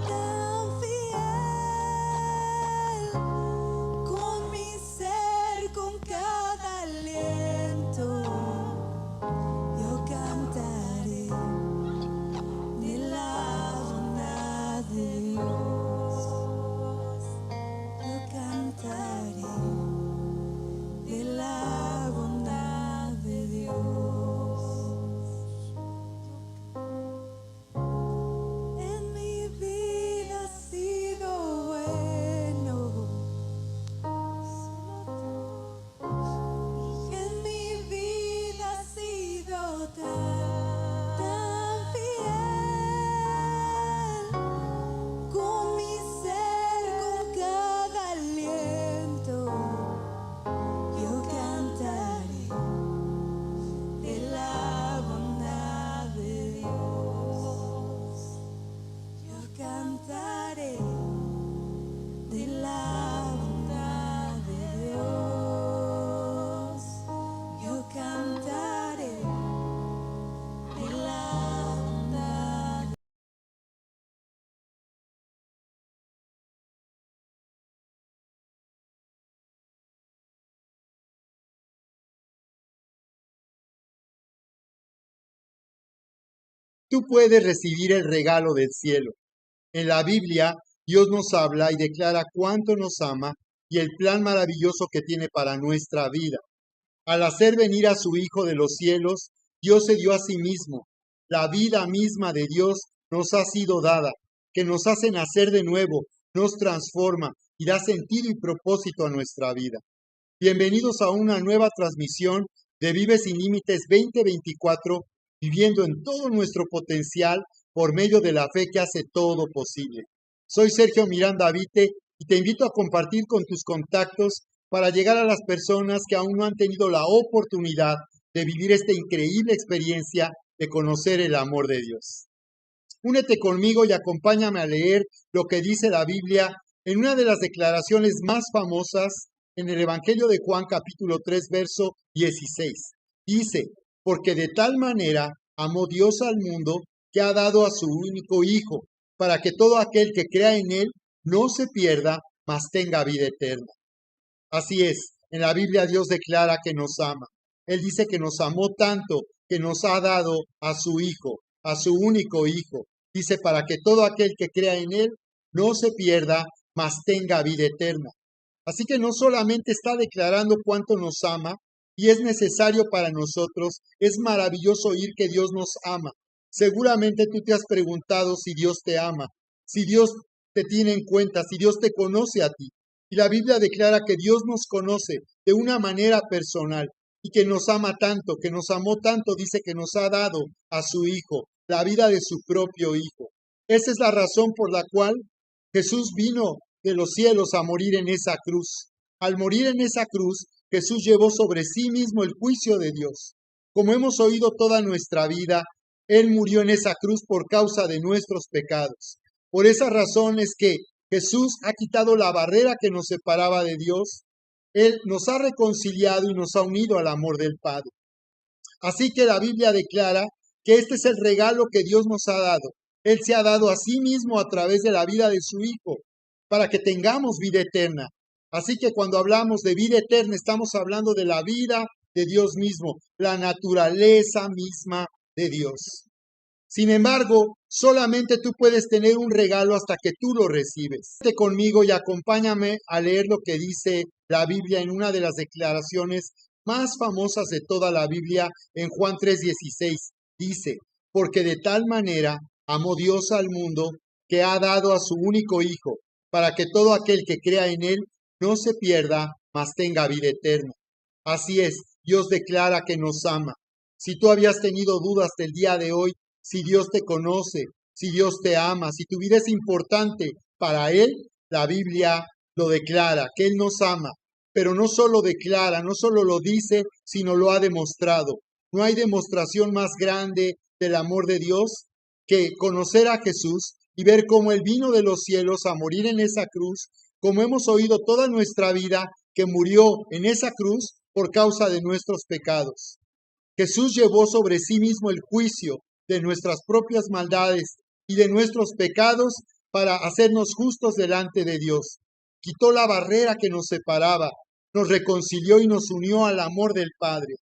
tan fiel, con mi ser, con cada aliento, yo cantaré de la bondad de Dios. Yo cantaré de la bondad de Dios. En mi vida ha sido bueno, en mi vida ha sido tan fiel, con mi ser, con cada aliento, yo cantaré de la bondad de Dios. Yo cantaré de la bondad de Dios. Yo cantaré de la bondad. Tú puedes recibir el regalo del cielo. En la Biblia, Dios nos habla y declara cuánto nos ama y el plan maravilloso que tiene para nuestra vida. Al hacer venir a su Hijo de los cielos, Dios se dio a sí mismo. La vida misma de Dios nos ha sido dada, que nos hace nacer de nuevo, nos transforma y da sentido y propósito a nuestra vida. Bienvenidos a una nueva transmisión de Vive Sin Límites 2024, viviendo en todo nuestro potencial por medio de la fe que hace todo posible. Soy Sergio Miranda Vite y te invito a compartir con tus contactos para llegar a las personas que aún no han tenido la oportunidad de vivir esta increíble experiencia de conocer el amor de Dios. Únete conmigo y acompáñame a leer lo que dice la Biblia en una de las declaraciones más famosas en el Evangelio de Juan capítulo 3 verso 16. Dice, porque de tal manera amó Dios al mundo que ha dado a su único Hijo, para que todo aquel que crea en Él no se pierda, mas tenga vida eterna. Así es, en la Biblia Dios declara que nos ama. Él dice que nos amó tanto que nos ha dado a su Hijo, a su único Hijo. Dice para que todo aquel que crea en Él no se pierda, mas tenga vida eterna. Así que no solamente está declarando cuánto nos ama, y es necesario para nosotros, es maravilloso oír que Dios nos ama. Seguramente tú te has preguntado si Dios te ama, si Dios te tiene en cuenta, si Dios te conoce a ti. Y la Biblia declara que Dios nos conoce de una manera personal y que nos ama tanto, que nos amó tanto, dice que nos ha dado a su Hijo, la vida de su propio Hijo. Esa es la razón por la cual Jesús vino de los cielos a morir en esa cruz. Al morir en esa cruz, Jesús llevó sobre sí mismo el juicio de Dios. Como hemos oído toda nuestra vida, Él murió en esa cruz por causa de nuestros pecados. Por esa razón es que Jesús ha quitado la barrera que nos separaba de Dios. Él nos ha reconciliado y nos ha unido al amor del Padre. Así que la Biblia declara que este es el regalo que Dios nos ha dado. Él se ha dado a sí mismo a través de la vida de su Hijo, para que tengamos vida eterna. Así que cuando hablamos de vida eterna, estamos hablando de la vida de Dios mismo, la naturaleza misma de Dios. Sin embargo, solamente tú puedes tener un regalo hasta que tú lo recibes. Vete conmigo y acompáñame a leer lo que dice la Biblia en una de las declaraciones más famosas de toda la Biblia, en Juan 3:16. Dice, porque de tal manera amó Dios al mundo que ha dado a su único Hijo, para que todo aquel que crea en Él no se pierda, mas tenga vida eterna. Así es, Dios declara que nos ama. Si tú habías tenido dudas del día de hoy, si Dios te conoce, si Dios te ama, si tu vida es importante para Él, la Biblia lo declara, que Él nos ama. Pero no solo declara, no solo lo dice, sino lo ha demostrado. No hay demostración más grande del amor de Dios que conocer a Jesús y ver cómo Él vino de los cielos a morir en esa cruz, como hemos oído toda nuestra vida, que murió en esa cruz por causa de nuestros pecados. Jesús llevó sobre sí mismo el juicio de nuestras propias maldades y de nuestros pecados para hacernos justos delante de Dios. Quitó la barrera que nos separaba, nos reconcilió y nos unió al amor del Padre.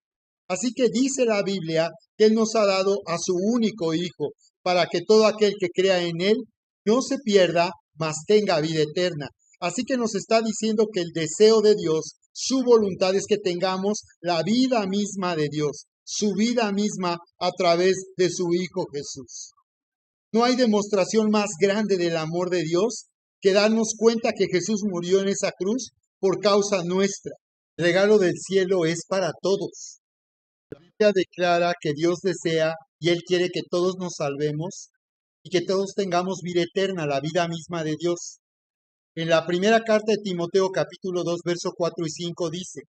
Así que dice la Biblia que Él nos ha dado a su único Hijo, para que todo aquel que crea en Él no se pierda, mas tenga vida eterna. Así que nos está diciendo que el deseo de Dios, su voluntad es que tengamos la vida misma de Dios, su vida misma a través de su Hijo Jesús. No hay demostración más grande del amor de Dios que darnos cuenta que Jesús murió en esa cruz por causa nuestra. El regalo del cielo es para todos. La Biblia declara que Dios desea y Él quiere que todos nos salvemos y que todos tengamos vida eterna, la vida misma de Dios. En la primera carta de Timoteo, capítulo 2, verso 4 y 5 dice,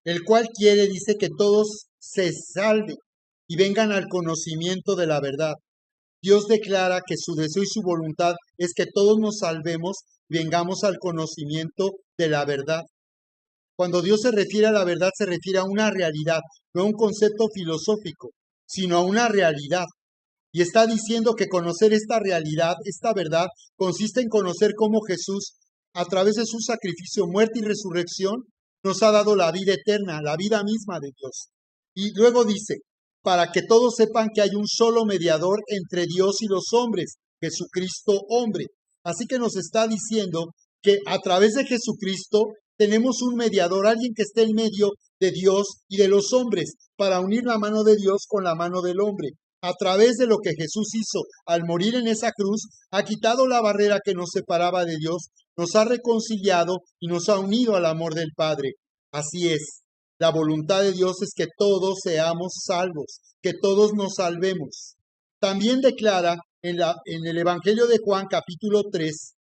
el cual quiere, dice, que todos se salven y vengan al conocimiento de la verdad. Dios declara que su deseo y su voluntad es que todos nos salvemos y vengamos al conocimiento de la verdad. Cuando Dios se refiere a la verdad, se refiere a una realidad, no a un concepto filosófico, sino a una realidad. Y está diciendo que conocer esta realidad, esta verdad, consiste en conocer cómo Jesús, a través de su sacrificio, muerte y resurrección, nos ha dado la vida eterna, la vida misma de Dios. Y luego dice, para que todos sepan que hay un solo mediador entre Dios y los hombres, Jesucristo hombre. Así que nos está diciendo que a través de Jesucristo tenemos un mediador, alguien que esté en medio de Dios y de los hombres, para unir la mano de Dios con la mano del hombre. A través de lo que Jesús hizo al morir en esa cruz, ha quitado la barrera que nos separaba de Dios, nos ha reconciliado y nos ha unido al amor del Padre. Así es, la voluntad de Dios es que todos seamos salvos, que todos nos salvemos. También declara en el Evangelio de Juan, capítulo 3,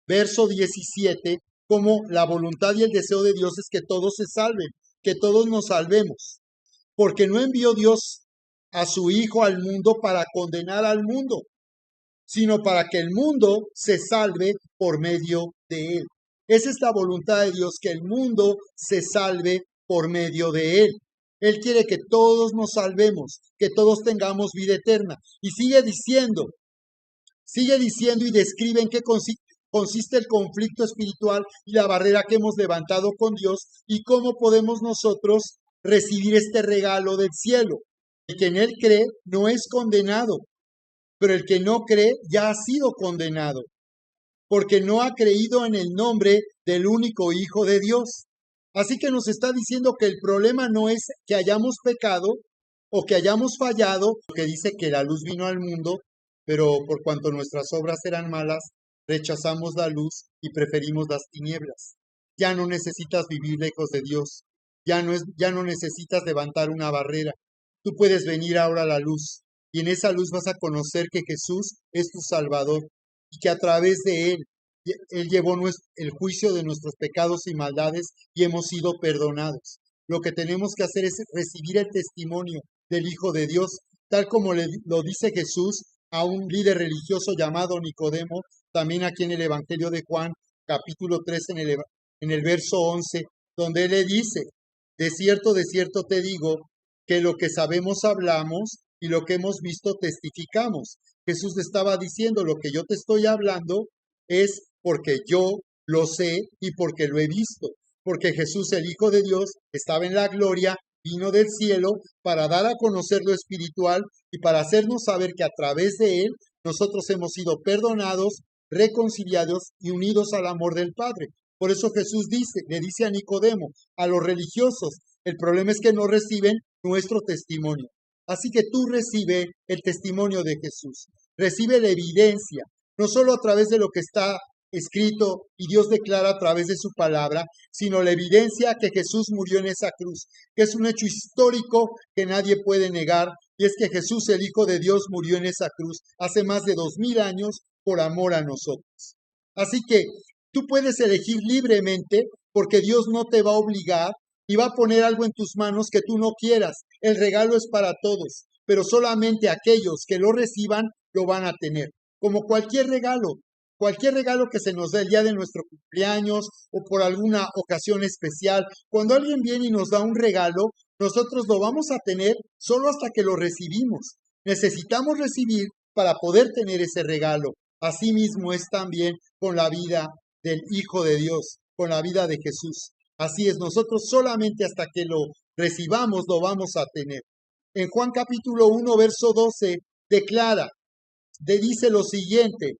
verso 17, como la voluntad y el deseo de Dios es que todos se salven, que todos nos salvemos. Porque no envió Dios a su Hijo al mundo para condenar al mundo, sino para que el mundo se salve por medio de él. Esa es la voluntad de Dios, que el mundo se salve por medio de él. Él quiere que todos nos salvemos, que todos tengamos vida eterna. Y sigue diciendo y describe en qué consiste el conflicto espiritual y la barrera que hemos levantado con Dios y cómo podemos nosotros recibir este regalo del cielo. El que en él cree no es condenado, pero el que no cree ya ha sido condenado, porque no ha creído en el nombre del único Hijo de Dios. Así que nos está diciendo que el problema no es que hayamos pecado o que hayamos fallado, que dice que la luz vino al mundo, pero por cuanto nuestras obras eran malas, rechazamos la luz y preferimos las tinieblas. Ya no necesitas vivir lejos de Dios, ya no necesitas levantar una barrera. Tú puedes venir ahora a la luz y en esa luz vas a conocer que Jesús es tu Salvador y que a través de Él llevó el juicio de nuestros pecados y maldades y hemos sido perdonados. Lo que tenemos que hacer es recibir el testimonio del Hijo de Dios, tal como lo dice Jesús a un líder religioso llamado Nicodemo, también aquí en el Evangelio de Juan, capítulo 3, en el verso 11, donde Él le dice, de cierto te digo, que lo que sabemos hablamos y lo que hemos visto testificamos. Jesús le estaba diciendo, lo que yo te estoy hablando es porque yo lo sé y porque lo he visto. Porque Jesús, el Hijo de Dios, estaba en la gloria, vino del cielo para dar a conocer lo espiritual y para hacernos saber que a través de Él nosotros hemos sido perdonados, reconciliados y unidos al amor del Padre. Por eso Jesús le dice a Nicodemo, a los religiosos, el problema es que no reciben nuestro testimonio. Así que tú recibe el testimonio de Jesús, recibe la evidencia, no solo a través de lo que está escrito y Dios declara a través de su palabra, sino la evidencia que Jesús murió en esa cruz, que es un hecho histórico que nadie puede negar, y es que Jesús, el Hijo de Dios, murió en esa cruz hace más de 2000 años por amor a nosotros. Así que tú puedes elegir libremente porque Dios no te va a obligar y va a poner algo en tus manos que tú no quieras. El regalo es para todos, pero solamente aquellos que lo reciban lo van a tener. Como cualquier regalo que se nos dé el día de nuestro cumpleaños o por alguna ocasión especial, cuando alguien viene y nos da un regalo, nosotros lo vamos a tener solo hasta que lo recibimos. Necesitamos recibir para poder tener ese regalo. Asimismo es también con la vida del Hijo de Dios, con la vida de Jesús. Así es, nosotros solamente hasta que lo recibamos lo vamos a tener. En Juan capítulo 1, verso 12, dice lo siguiente: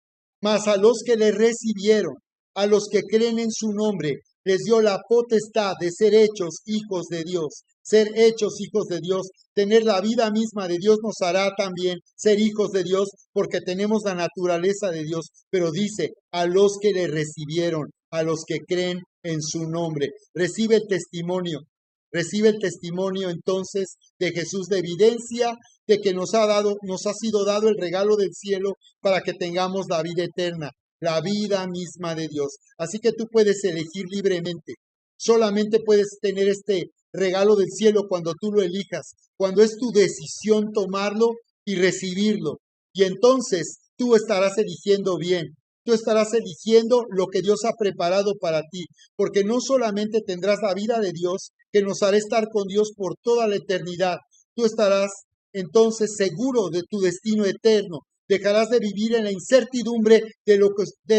mas a los que le recibieron, a los que creen en su nombre, les dio la potestad de ser hechos hijos de Dios. Ser hechos hijos de Dios, tener la vida misma de Dios nos hará también ser hijos de Dios porque tenemos la naturaleza de Dios. Pero dice, a los que le recibieron, a los que creen en su nombre. Recibe el testimonio entonces de Jesús, de evidencia de que nos ha sido dado el regalo del cielo para que tengamos la vida eterna, la vida misma de Dios. Así que tú puedes elegir libremente. Solamente puedes tener este regalo del cielo cuando tú lo elijas, cuando es tu decisión tomarlo y recibirlo. Y entonces tú estarás eligiendo bien. Tú estarás eligiendo lo que Dios ha preparado para ti, porque no solamente tendrás la vida de Dios, que nos hará estar con Dios por toda la eternidad. Tú estarás entonces seguro de tu destino eterno. Dejarás de vivir en la incertidumbre de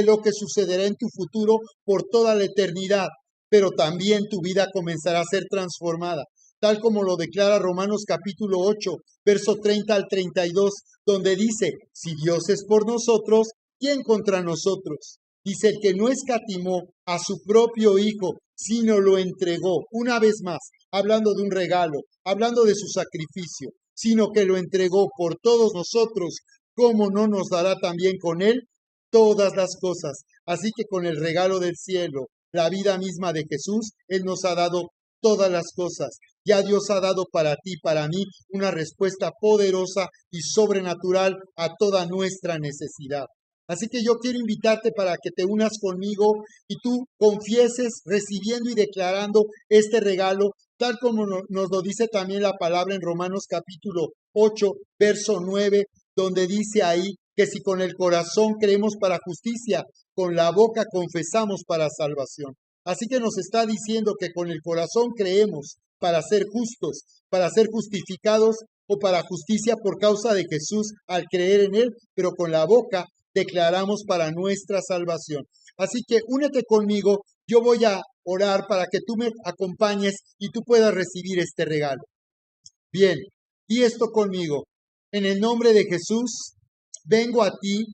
lo que sucederá en tu futuro por toda la eternidad, pero también tu vida comenzará a ser transformada, tal como lo declara Romanos capítulo 8, verso 30 al 32, donde dice, si Dios es por nosotros, ¿quién contra nosotros? Dice, el que no escatimó a su propio Hijo, sino lo entregó, una vez más, hablando de un regalo, hablando de su sacrificio, sino que lo entregó por todos nosotros, ¿cómo no nos dará también con él todas las cosas? Así que con el regalo del cielo, la vida misma de Jesús, Él nos ha dado todas las cosas. Ya Dios ha dado para ti, para mí, una respuesta poderosa y sobrenatural a toda nuestra necesidad. Así que yo quiero invitarte para que te unas conmigo y tú confieses recibiendo y declarando este regalo, tal como nos lo dice también la palabra en Romanos capítulo 8, verso 9, donde dice ahí que si con el corazón creemos para justicia, con la boca confesamos para salvación. Así que nos está diciendo que con el corazón creemos para ser justos, para ser justificados o para justicia por causa de Jesús al creer en Él, pero con la boca declaramos para nuestra salvación. Así que únete conmigo, yo voy a orar para que tú me acompañes y tú puedas recibir este regalo. Bien, y esto conmigo. En el nombre de Jesús, vengo a ti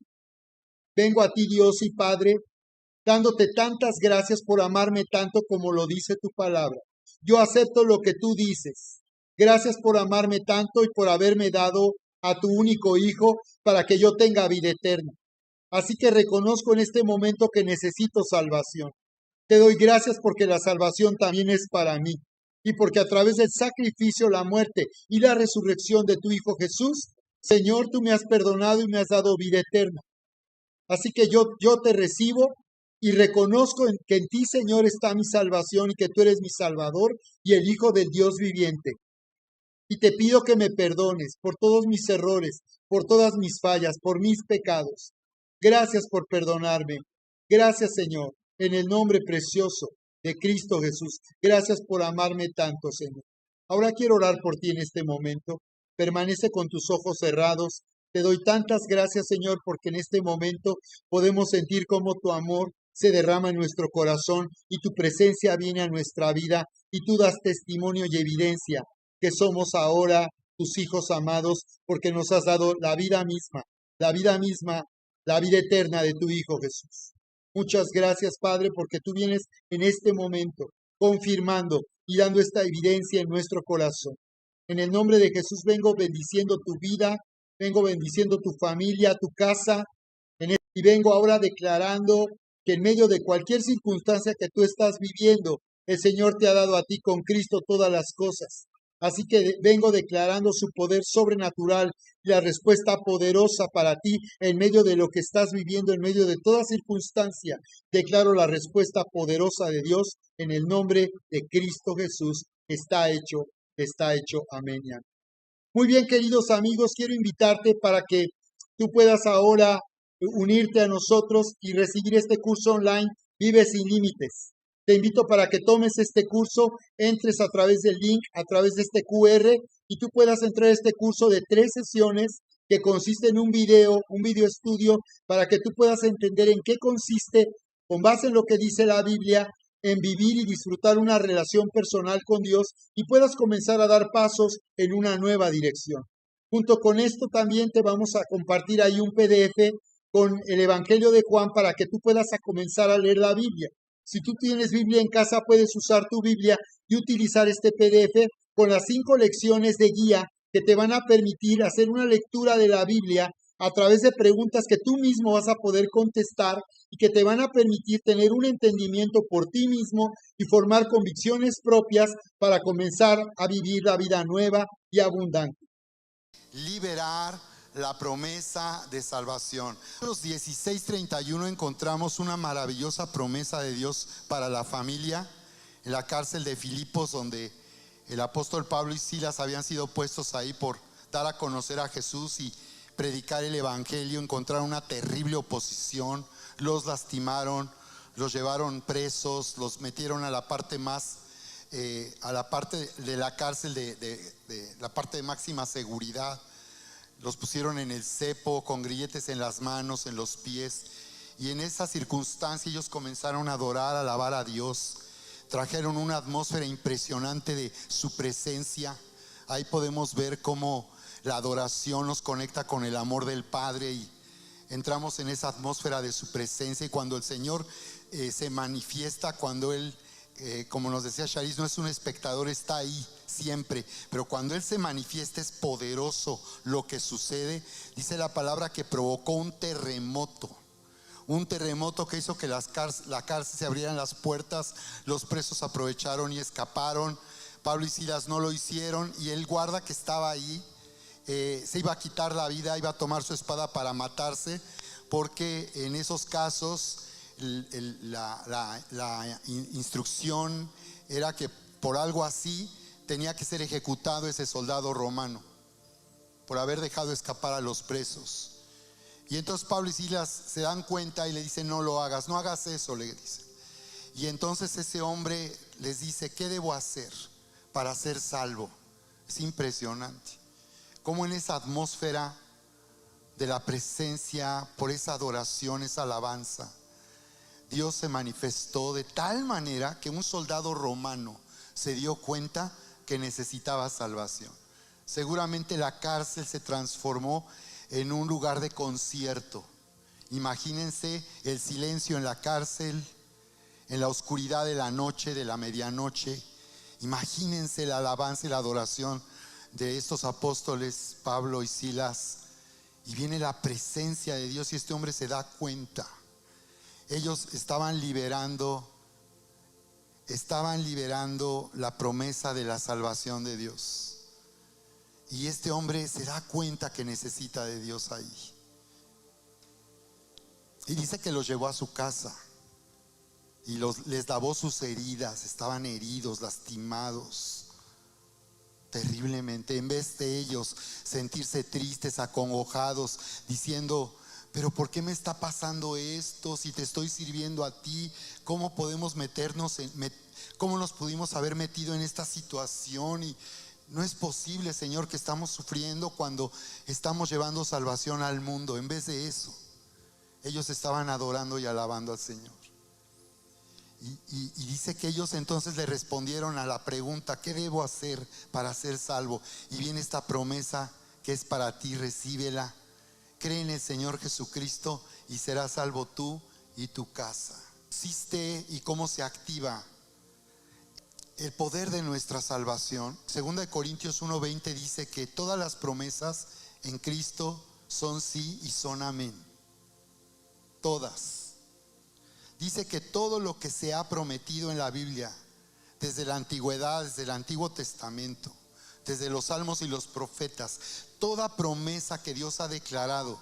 Dios y Padre, dándote tantas gracias por amarme tanto como lo dice tu palabra. Yo acepto lo que tú dices. Gracias por amarme tanto y por haberme dado a tu único Hijo para que yo tenga vida eterna. Así que reconozco en este momento que necesito salvación. Te doy gracias porque la salvación también es para mí y porque a través del sacrificio, la muerte y la resurrección de tu Hijo Jesús, Señor, tú me has perdonado y me has dado vida eterna. Así que yo te recibo y reconozco que en ti, Señor, está mi salvación y que tú eres mi Salvador y el Hijo del Dios viviente. Y te pido que me perdones por todos mis errores, por todas mis fallas, por mis pecados. Gracias por perdonarme. Gracias, Señor, en el nombre precioso de Cristo Jesús. Gracias por amarme tanto, Señor. Ahora quiero orar por ti en este momento. Permanece con tus ojos cerrados. Te doy tantas gracias, Señor, porque en este momento podemos sentir cómo tu amor se derrama en nuestro corazón y tu presencia viene a nuestra vida y tú das testimonio y evidencia que somos ahora tus hijos amados porque nos has dado la vida misma, la vida eterna de tu Hijo Jesús. Muchas gracias, Padre, porque tú vienes en este momento confirmando y dando esta evidencia en nuestro corazón. En el nombre de Jesús vengo bendiciendo tu vida, vengo bendiciendo tu familia, tu casa, y vengo ahora declarando que en medio de cualquier circunstancia que tú estás viviendo, el Señor te ha dado a ti con Cristo todas las cosas. Así que vengo declarando su poder sobrenatural y la respuesta poderosa para ti en medio de lo que estás viviendo, en medio de toda circunstancia. Declaro la respuesta poderosa de Dios en el nombre de Cristo Jesús. Está hecho. Amén. Muy bien, queridos amigos, quiero invitarte para que tú puedas ahora unirte a nosotros y recibir este curso online, Vive sin Límites. Te invito para que tomes este curso, entres a través del link, a través de este QR, y tú puedas entrar a este curso de 3 sesiones que consiste en un video estudio, para que tú puedas entender en qué consiste, con base en lo que dice la Biblia, en vivir y disfrutar una relación personal con Dios y puedas comenzar a dar pasos en una nueva dirección. Junto con esto también te vamos a compartir ahí un PDF con el Evangelio de Juan para que tú puedas comenzar a leer la Biblia. Si tú tienes Biblia en casa, puedes usar tu Biblia y utilizar este PDF con las 5 lecciones de guía que te van a permitir hacer una lectura de la Biblia a través de preguntas que tú mismo vas a poder contestar y que te van a permitir tener un entendimiento por ti mismo y formar convicciones propias para comenzar a vivir la vida nueva y abundante. Liberar la promesa de salvación. En los 16:31 encontramos una maravillosa promesa de Dios para la familia en la cárcel de Filipos, donde el apóstol Pablo y Silas habían sido puestos ahí por dar a conocer a Jesús y predicar el evangelio. Encontraron una terrible oposición, los lastimaron, los llevaron presos, los metieron a la parte más a la parte de la cárcel de la parte de máxima seguridad. Los pusieron en el cepo con grilletes en las manos, en los pies, y en esa circunstancia ellos comenzaron a adorar, a alabar a Dios. Trajeron una atmósfera impresionante de su presencia. Ahí podemos ver cómo la adoración nos conecta con el amor del Padre y entramos en esa atmósfera de su presencia. Y cuando el Señor se manifiesta, cuando Él, como nos decía Charis, no es un espectador, está ahí siempre, pero cuando Él se manifiesta es poderoso lo que sucede. Dice la palabra que provocó un terremoto que hizo que la cárcel se abrieran las puertas. Los presos aprovecharon y escaparon. Pablo y Silas no lo hicieron, y el guarda que estaba ahí se iba a quitar la vida, iba a tomar su espada para matarse, porque en esos casos la instrucción era que por algo así tenía que ser ejecutado ese soldado romano por haber dejado escapar a los presos. Y entonces Pablo y Silas se dan cuenta y le dicen: no lo hagas, no hagas eso, le dicen. Y entonces ese hombre les dice: ¿qué debo hacer para ser salvo? Es impresionante cómo en esa atmósfera de la presencia, por esa adoración, esa alabanza, Dios se manifestó de tal manera que un soldado romano se dio cuenta que necesitaba salvación. Seguramente la cárcel se transformó en un lugar de concierto. Imagínense el silencio en la cárcel, en la oscuridad de la noche, de la medianoche. Imagínense la alabanza y la adoración de estos apóstoles, Pablo y Silas. Y viene la presencia de Dios y este hombre se da cuenta. Ellos estaban liberando la promesa de la salvación de Dios. Y este hombre se da cuenta que necesita de Dios ahí. Y dice que los llevó a su casa y les lavó sus heridas. Estaban heridos, lastimados terriblemente. En vez de ellos sentirse tristes, acongojados, diciendo: pero ¿por qué me está pasando esto? Si te estoy sirviendo a ti, ¿cómo podemos cómo nos pudimos haber metido en esta situación? Y no es posible, Señor, que estamos sufriendo cuando estamos llevando salvación al mundo. En vez de eso, ellos estaban adorando y alabando al Señor. Y dice que ellos entonces le respondieron a la pregunta: ¿qué debo hacer para ser salvo? Y viene esta promesa que es para ti: recíbela. Cree en el Señor Jesucristo y serás salvo tú y tu casa. Existe y cómo se activa el poder de nuestra salvación. 2 Corintios 1:20 dice que todas las promesas en Cristo son sí y son amén. Todas. Dice que todo lo que se ha prometido en la Biblia, desde la antigüedad, desde el Antiguo Testamento, desde los Salmos y los profetas, toda promesa que Dios ha declarado,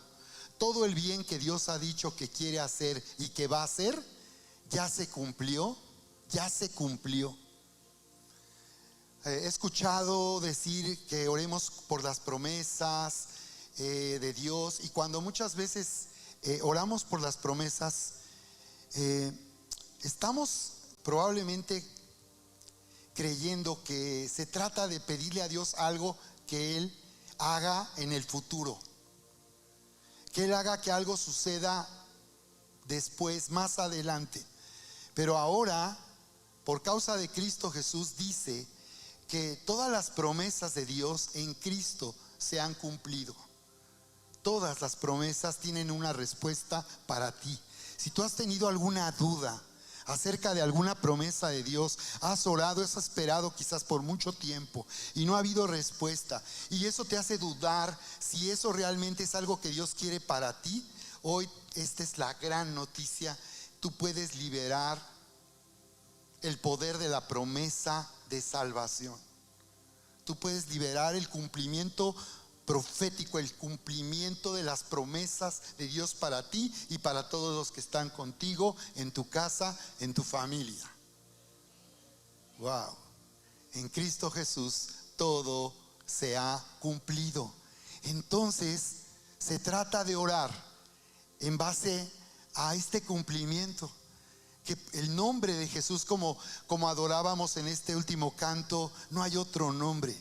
todo el bien que Dios ha dicho que quiere hacer y que va a hacer, ya se cumplió, ya se cumplió. He escuchado decir que oremos por las promesas de Dios, y cuando muchas veces oramos por las promesas, estamos probablemente creyendo que se trata de pedirle a Dios algo que Él haga en el futuro. que Él haga que algo suceda después, más adelante. Pero ahora, por causa de Cristo Jesús, dice que todas las promesas de Dios en Cristo se han cumplido. Todas las promesas tienen una respuesta para ti. Si tú has tenido alguna duda acerca de alguna promesa de Dios, has orado, has esperado quizás por mucho tiempo y no ha habido respuesta, y eso te hace dudar si eso realmente es algo que Dios quiere para ti, hoy esta es la gran noticia. Tú puedes liberar el poder de la promesa de salvación. Tú puedes liberar el cumplimiento profético, el cumplimiento de las promesas de Dios para ti y para todos los que están contigo, en tu casa, en tu familia. Wow. En Cristo Jesús todo se ha cumplido. Entonces se trata de orar en base a este cumplimiento. Que el nombre de Jesús, como adorábamos en este último canto, no hay otro nombre.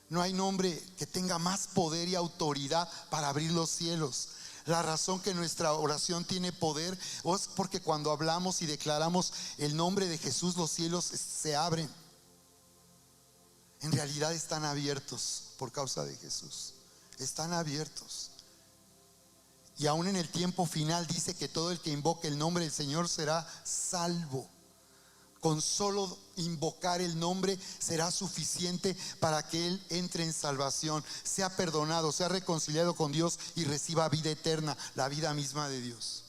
No hay nombre que tenga más poder y autoridad para abrir los cielos. La razón que nuestra oración tiene poder es porque cuando hablamos y declaramos el nombre de Jesús, los cielos se abren. En realidad están abiertos por causa de Jesús. Están abiertos. Y aún en el tiempo final dice que todo el que invoque el nombre del Señor será salvo. Con solo invocar el nombre será suficiente para que él entre en salvación, sea perdonado, sea reconciliado con Dios y reciba vida eterna, la vida misma de Dios.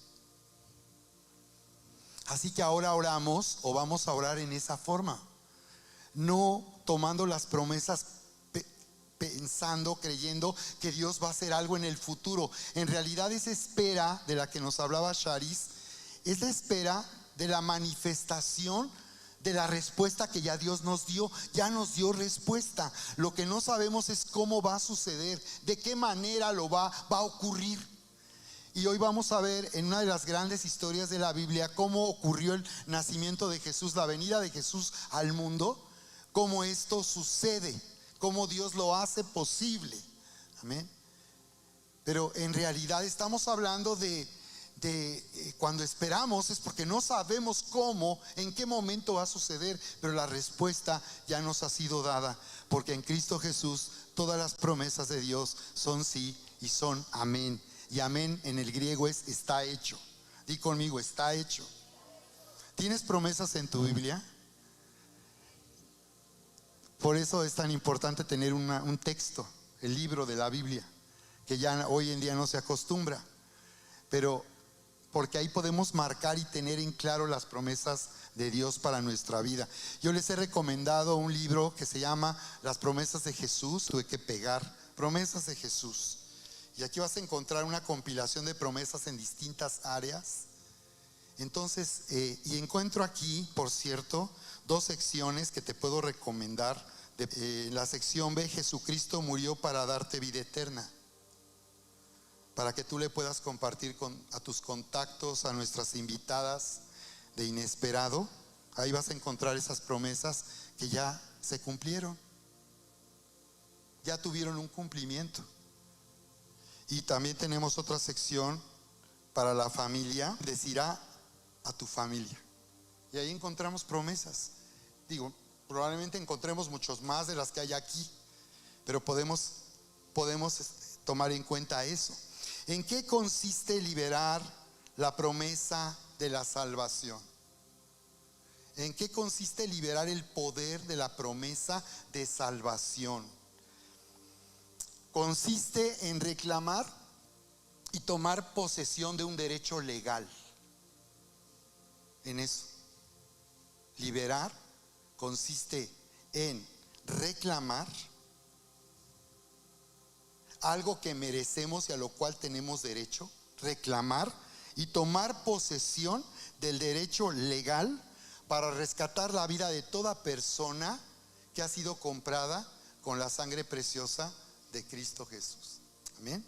Así que ahora oramos, o vamos a orar en esa forma, no tomando las promesas pensando, creyendo que Dios va a hacer algo en el futuro. En realidad esa espera de la que nos hablaba Charis es la espera de la manifestación de la respuesta que ya Dios nos dio. Ya nos dio respuesta. Lo que no sabemos es cómo va a suceder, de qué manera va a ocurrir. Y hoy vamos a ver en una de las grandes historias de la Biblia cómo ocurrió el nacimiento de Jesús, la venida de Jesús al mundo, cómo esto sucede, cómo Dios lo hace posible. Amén. Pero en realidad estamos hablando de cuando esperamos es porque no sabemos cómo, en qué momento va a suceder, pero la respuesta ya nos ha sido dada, porque en Cristo Jesús todas las promesas de Dios son sí y son amén. Y amén en el griego es está hecho. Di conmigo, está hecho. ¿Tienes promesas en tu Biblia? Por eso es tan importante tener un texto, el libro de la Biblia, que ya hoy en día no se acostumbra, pero porque ahí podemos marcar y tener en claro las promesas de Dios para nuestra vida. Yo les he recomendado un libro que se llama Las promesas de Jesús. Tuve que pegar promesas de Jesús, y aquí vas a encontrar una compilación de promesas en distintas áreas. Entonces, y encuentro aquí, por cierto, 2 secciones que te puedo recomendar. La sección B, Jesucristo murió para darte vida eterna, para que tú le puedas compartir a tus contactos, a nuestras invitadas de Inesperado. Ahí vas a encontrar esas promesas que ya se cumplieron, ya tuvieron un cumplimiento. Y también tenemos otra sección para la familia, decirá a tu familia. Y ahí encontramos promesas. Digo, probablemente encontremos muchos más de las que hay aquí, pero podemos tomar en cuenta eso. ¿En qué consiste liberar la promesa de la salvación? ¿En qué consiste liberar el poder de la promesa de salvación? Consiste en reclamar y tomar posesión de un derecho legal. En eso. Liberar consiste en reclamar algo que merecemos y a lo cual tenemos derecho, reclamar y tomar posesión del derecho legal para rescatar la vida de toda persona que ha sido comprada con la sangre preciosa de Cristo Jesús. Amén.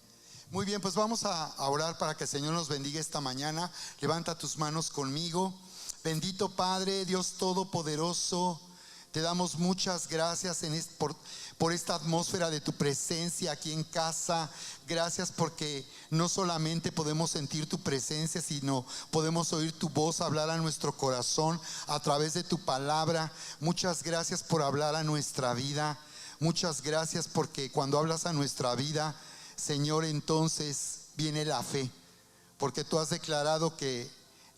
Muy bien, pues vamos a orar para que el Señor nos bendiga esta mañana. Levanta tus manos conmigo. Bendito Padre, Dios Todopoderoso, Te damos muchas gracias por esta atmósfera de tu presencia aquí en casa. Gracias porque no solamente podemos sentir tu presencia, sino podemos oír tu voz hablar a nuestro corazón a través de tu palabra. Muchas gracias por hablar a nuestra vida. Muchas gracias porque cuando hablas a nuestra vida, Señor, entonces viene la fe. Porque tú has declarado que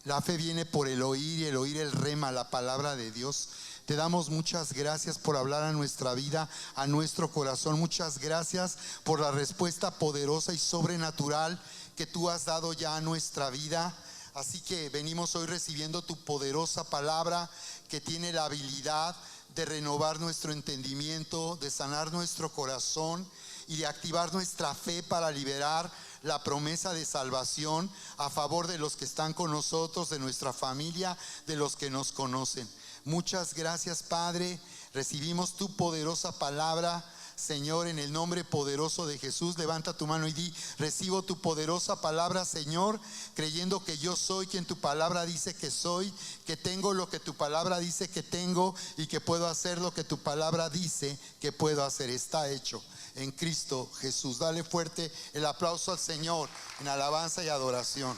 la fe viene por el oír y el oír el rema, la palabra de Dios. Te damos muchas gracias por hablar a nuestra vida, a nuestro corazón. Muchas gracias por la respuesta poderosa y sobrenatural que tú has dado ya a nuestra vida. Así que venimos hoy recibiendo tu poderosa palabra que tiene la habilidad de renovar nuestro entendimiento, de sanar nuestro corazón y de activar nuestra fe para liberar la promesa de salvación a favor de los que están con nosotros, de nuestra familia, de los que nos conocen. Muchas gracias, Padre. Recibimos tu poderosa palabra, Señor, en el nombre poderoso de Jesús. Levanta tu mano y di: recibo tu poderosa palabra, Señor, creyendo que yo soy quien tu palabra dice que soy, que tengo lo que tu palabra dice que tengo y que puedo hacer lo que tu palabra dice que puedo hacer. Está hecho en Cristo Jesús. Dale fuerte el aplauso al Señor en alabanza y adoración.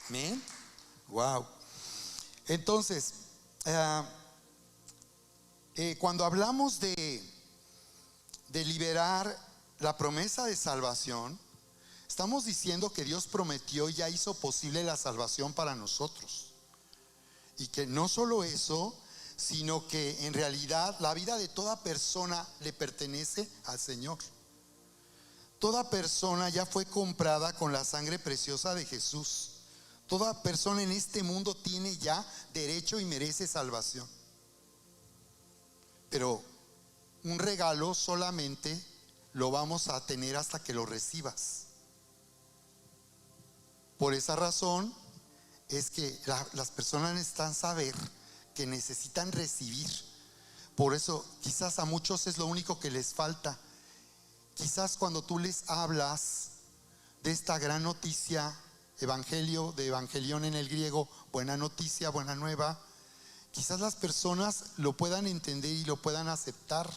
Amén. Wow. Entonces, cuando hablamos de liberar la promesa de salvación, estamos diciendo que Dios prometió y ya hizo posible la salvación para nosotros. Y que no solo eso, sino que en realidad la vida de toda persona le pertenece al Señor. Toda persona ya fue comprada con la sangre preciosa de Jesús. Toda persona en este mundo tiene ya derecho y merece salvación. Pero un regalo solamente lo vamos a tener hasta que lo recibas. Por esa razón es que las personas necesitan saber que necesitan recibir. Por eso quizás a muchos es lo único que les falta. Quizás cuando tú les hablas de esta gran noticia, evangelio, de evangelión en el griego, buena noticia, buena nueva, quizás las personas lo puedan entender y lo puedan aceptar,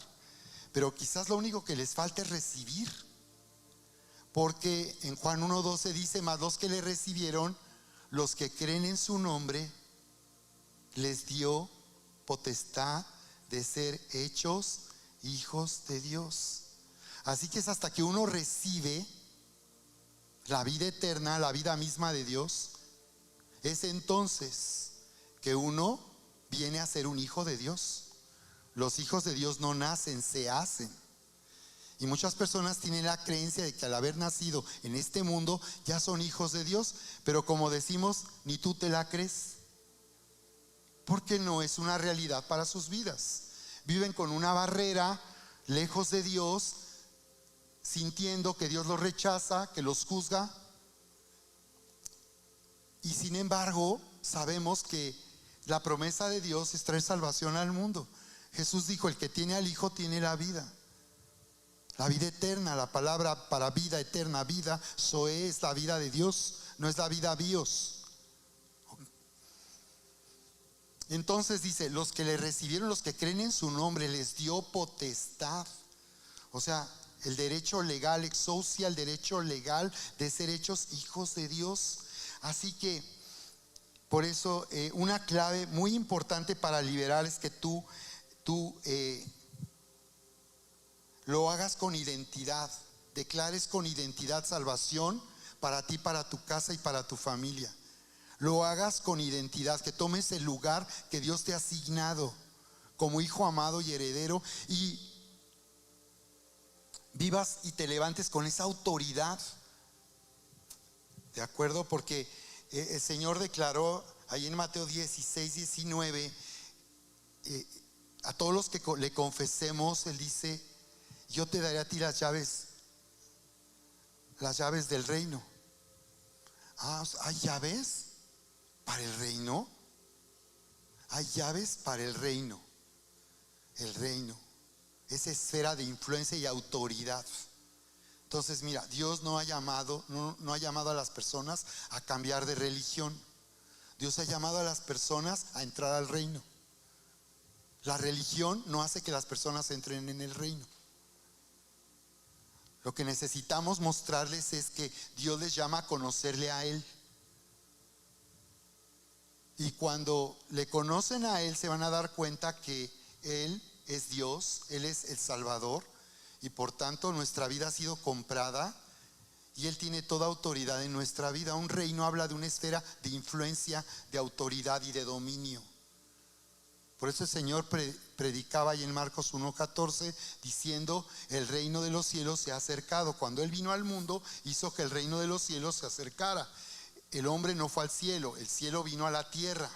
pero quizás lo único que les falta es recibir. Porque en Juan 1:12 dice: mas los que le recibieron, los que creen en su nombre, les dio potestad de ser hechos hijos de Dios. Así que es hasta que uno recibe la vida eterna, la vida misma de Dios, es entonces que uno viene a ser un hijo de Dios. Los hijos de Dios no nacen, se hacen. Y muchas personas tienen la creencia de que al haber nacido en este mundo ya son hijos de Dios, pero como decimos, ni tú te la crees, porque no es una realidad para sus vidas. Viven con una barrera, lejos de Dios, sintiendo que Dios los rechaza, que los juzga. Y sin embargo, sabemos que la promesa de Dios es traer salvación al mundo. Jesús dijo: el que tiene al Hijo tiene la vida eterna. La palabra para vida eterna, vida, zoe, es la vida de Dios, no es la vida bios. Entonces dice: los que le recibieron, los que creen en su nombre, les dio potestad. O sea, el derecho legal, exousia, el derecho legal de ser hechos hijos de Dios. Así que por eso una clave muy importante para liberar es que tú lo hagas con identidad, declares con identidad salvación para ti, para tu casa y para tu familia. Lo hagas con identidad, que tomes el lugar que Dios te ha asignado como hijo amado y heredero, y vivas y te levantes con esa autoridad. ¿De acuerdo? Porque el Señor declaró ahí en Mateo 16:19, a todos los que le confesemos, Él dice: yo te daré a ti las llaves del reino. ¿Hay llaves para el reino? Hay llaves para el reino. El reino, esa esfera de influencia y autoridad. Entonces mira, Dios no ha llamado a las personas a cambiar de religión. Dios ha llamado a las personas a entrar al reino. La religión no hace que las personas entren en el reino. Lo que necesitamos mostrarles es que Dios les llama a conocerle a Él. Y cuando le conocen a Él, se van a dar cuenta que Él es Dios, Él es el Salvador, y por tanto nuestra vida ha sido comprada y Él tiene toda autoridad en nuestra vida. Un reino habla de una esfera de influencia, de autoridad y de dominio. Por eso el Señor predicaba ahí en Marcos 1:14 diciendo: el reino de los cielos se ha acercado. Cuando Él vino al mundo, hizo que el reino de los cielos se acercara. El hombre no fue al cielo, el cielo vino a la tierra.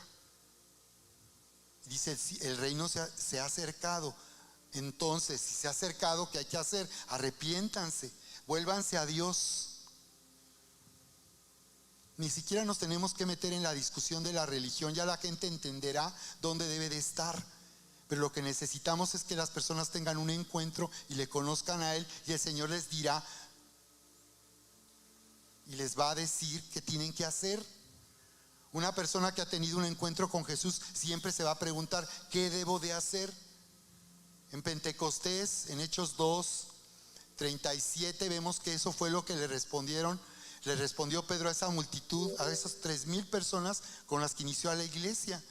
Dice: el reino se ha acercado. Entonces, si se ha acercado, ¿qué hay que hacer? Arrepiéntanse, vuélvanse a Dios. Ni siquiera nos tenemos que meter en la discusión de la religión. Ya la gente entenderá dónde debe de estar. Pero lo que necesitamos es que las personas tengan un encuentro y le conozcan a Él, y el Señor les dirá y les va a decir qué tienen que hacer. Una persona que ha tenido un encuentro con Jesús siempre se va a preguntar: ¿qué debo de hacer? En Pentecostés, en Hechos 2:37, vemos que eso fue lo que le respondieron. Le respondió Pedro a esa multitud, a esas 3,000 personas con las que inició a la iglesia.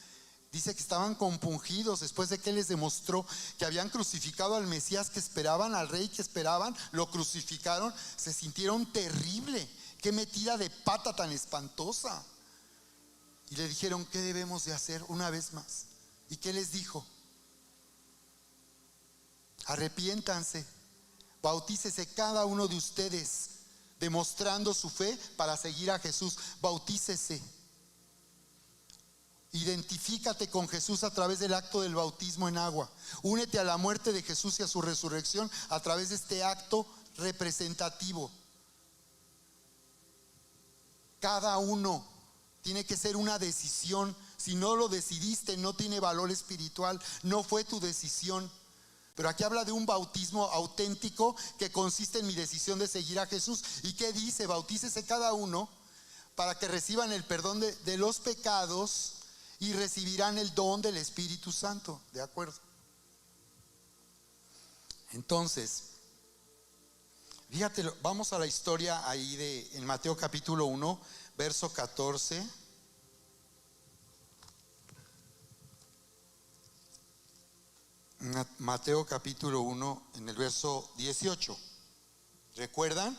Dice que estaban compungidos después de que les demostró que habían crucificado al Mesías que esperaban, al rey que esperaban. Lo crucificaron, se sintieron terrible. Qué metida de pata tan espantosa. Y le dijeron: ¿qué debemos de hacer? Una vez más. ¿Y qué les dijo? Arrepiéntanse, bautícese cada uno de ustedes, demostrando su fe para seguir a Jesús. Bautícese. Identifícate con Jesús a través del acto del bautismo en agua. Únete a la muerte de Jesús y a su resurrección a través de este acto representativo. Cada uno tiene que ser una decisión. Si no lo decidiste, no tiene valor espiritual. No fue tu decisión. Pero aquí habla de un bautismo auténtico que consiste en mi decisión de seguir a Jesús. ¿Y qué dice? Bautícese cada uno para que reciban el perdón de los pecados y recibirán el don del Espíritu Santo. ¿De acuerdo? Entonces, fíjate, vamos a la historia ahí en Mateo capítulo 1, verso 14. Mateo capítulo 1 en el verso 18. ¿Recuerdan?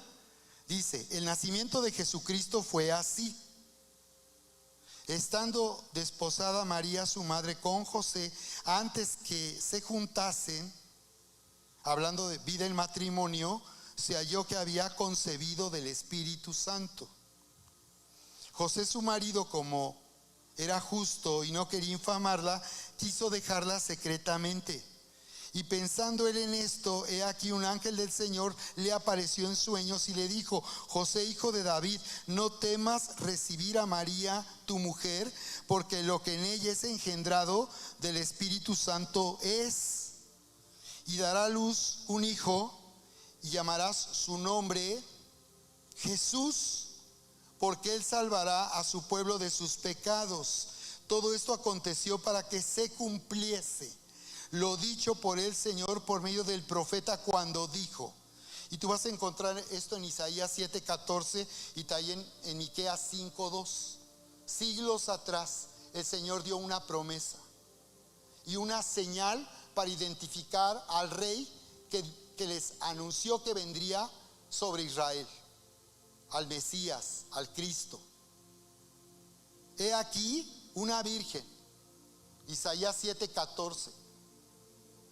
Dice: el nacimiento de Jesucristo fue así. Estando desposada María su madre con José, antes que se juntasen, hablando de vida en matrimonio, se halló que había concebido del Espíritu Santo. José su marido, como era justo y no quería infamarla, quiso dejarla secretamente. Y pensando él en esto, he aquí un ángel del Señor le apareció en sueños y le dijo: José, hijo de David, no temas recibir a María tu mujer, porque lo que en ella es engendrado del Espíritu Santo es. Y dará a luz un hijo, y llamarás su nombre Jesús, porque él salvará a su pueblo de sus pecados. Todo esto aconteció para que se cumpliese lo dicho por el Señor por medio del profeta cuando dijo. Y tú vas a encontrar esto en Isaías 7:14 y también en Miqueas 5:2. Siglos atrás el Señor dio una promesa y una señal para identificar al rey que les anunció que vendría sobre Israel, al Mesías, al Cristo. He aquí una virgen. Isaías 7:14.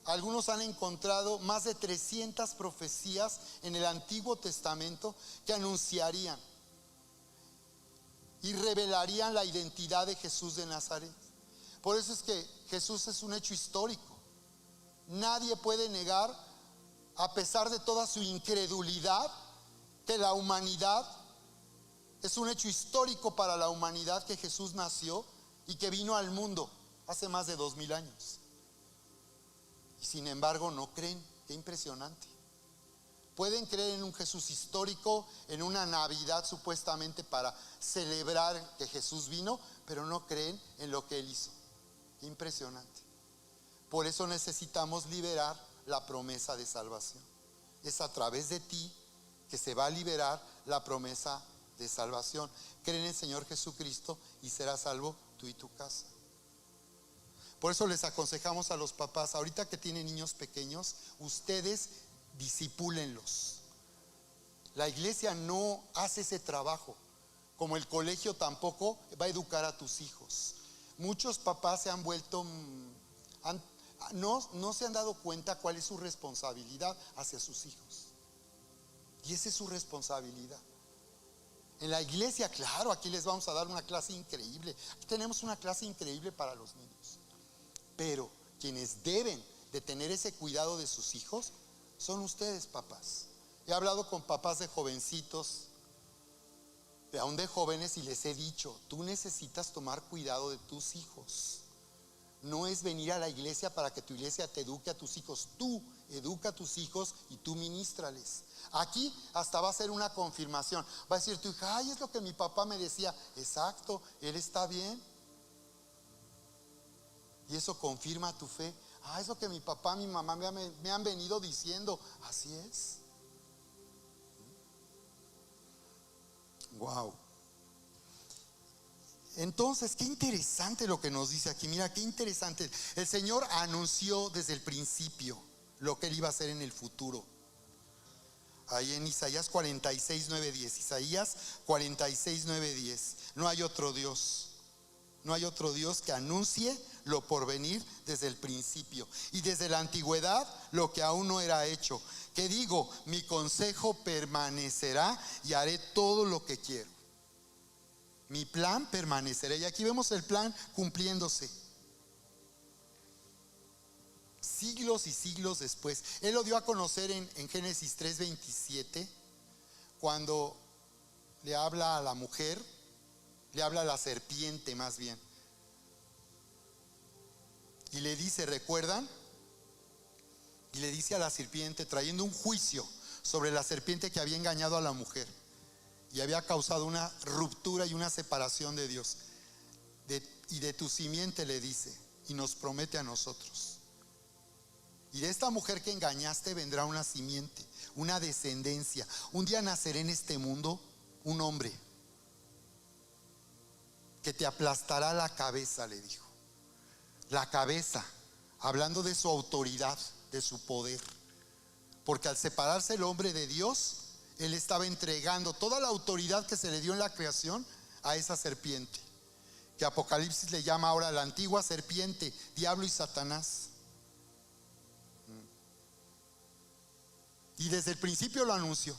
Algunos han encontrado más de 300 profecías en el Antiguo Testamento que anunciarían y revelarían la identidad de Jesús de Nazaret. Por eso es que Jesús es un hecho histórico. Nadie puede negar, a pesar de toda su incredulidad, que la humanidad es un hecho histórico para la humanidad, que Jesús nació y que vino al mundo hace más de 2000 años. Y sin embargo no creen. Qué impresionante. Pueden creer en un Jesús histórico, en una Navidad supuestamente para celebrar que Jesús vino, pero no creen en lo que Él hizo. Qué impresionante. Por eso necesitamos liberar la promesa de salvación. Es a través de ti que se va a liberar la promesa de salvación. Cree en el Señor Jesucristo y serás salvo tú y tu casa. Por eso les aconsejamos a los papás, ahorita que tienen niños pequeños, ustedes discipúlenlos. La iglesia no hace ese trabajo, como el colegio tampoco va a educar a tus hijos. Muchos papás se han vuelto, no se han dado cuenta cuál es su responsabilidad hacia sus hijos. Y esa es su responsabilidad. En la iglesia, claro, aquí les vamos a dar una clase increíble. Aquí tenemos una clase increíble para los niños. Pero quienes deben de tener ese cuidado de sus hijos son ustedes, papás. He hablado con papás de jovencitos, aún de jóvenes, y les he dicho: tú necesitas tomar cuidado de tus hijos. No es venir a la iglesia para que tu iglesia te eduque a tus hijos. Tú educa a tus hijos y tú ministrales. Aquí hasta va a ser una confirmación. Va a decir tu hija: ay, es lo que mi papá me decía. Exacto, él está bien. Y eso confirma tu fe. Ah, es lo que mi papá, mi mamá me han venido diciendo. Así es. Wow. Entonces, qué interesante lo que nos dice aquí. Mira, qué interesante. El Señor anunció desde el principio lo que Él iba a hacer en el futuro. Ahí en Isaías 46, 9, 10. Isaías 46, 9, 10. No hay otro Dios. No hay otro Dios que anuncie lo por venir desde el principio y desde la antigüedad lo que aún no era hecho. Que digo, mi consejo permanecerá y haré todo lo que quiero. Mi plan permanecerá. Y aquí vemos el plan cumpliéndose. Siglos y siglos después. Él lo dio a conocer en Génesis 3:27, cuando le habla a la mujer, le habla a la serpiente más bien. Y le dice, ¿recuerdan? Y le dice a la serpiente, trayendo un juicio sobre la serpiente que había engañado a la mujer y había causado una ruptura y una separación de Dios. Y de tu simiente le dice, y nos promete a nosotros. Y de esta mujer que engañaste vendrá una simiente, una descendencia. Un día nacerá en este mundo un hombre que te aplastará la cabeza, le dijo. La cabeza, hablando de su autoridad, de su poder. Porque al separarse el hombre de Dios, él estaba entregando toda la autoridad que se le dio en la creación a esa serpiente, que Apocalipsis le llama ahora la antigua serpiente, diablo y Satanás. Y desde el principio lo anunció.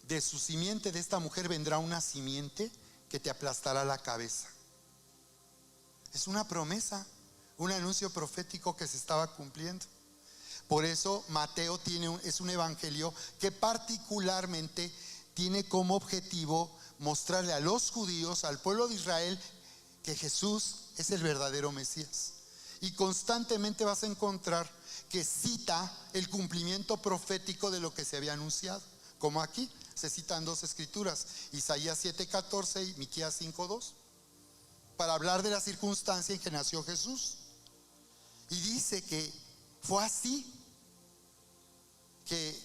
De su simiente, de esta mujer, vendrá una simiente que te aplastará la cabeza. Es una promesa, un anuncio profético que se estaba cumpliendo. Por eso Mateo es un evangelio que particularmente tiene como objetivo mostrarle a los judíos, al pueblo de Israel, que Jesús es el verdadero Mesías. Y constantemente vas a encontrar que cita el cumplimiento profético de lo que se había anunciado. Como aquí se citan dos escrituras, Isaías 7:14 y Miqueas 5:2, para hablar de la circunstancia en que nació Jesús. Y dice que fue así que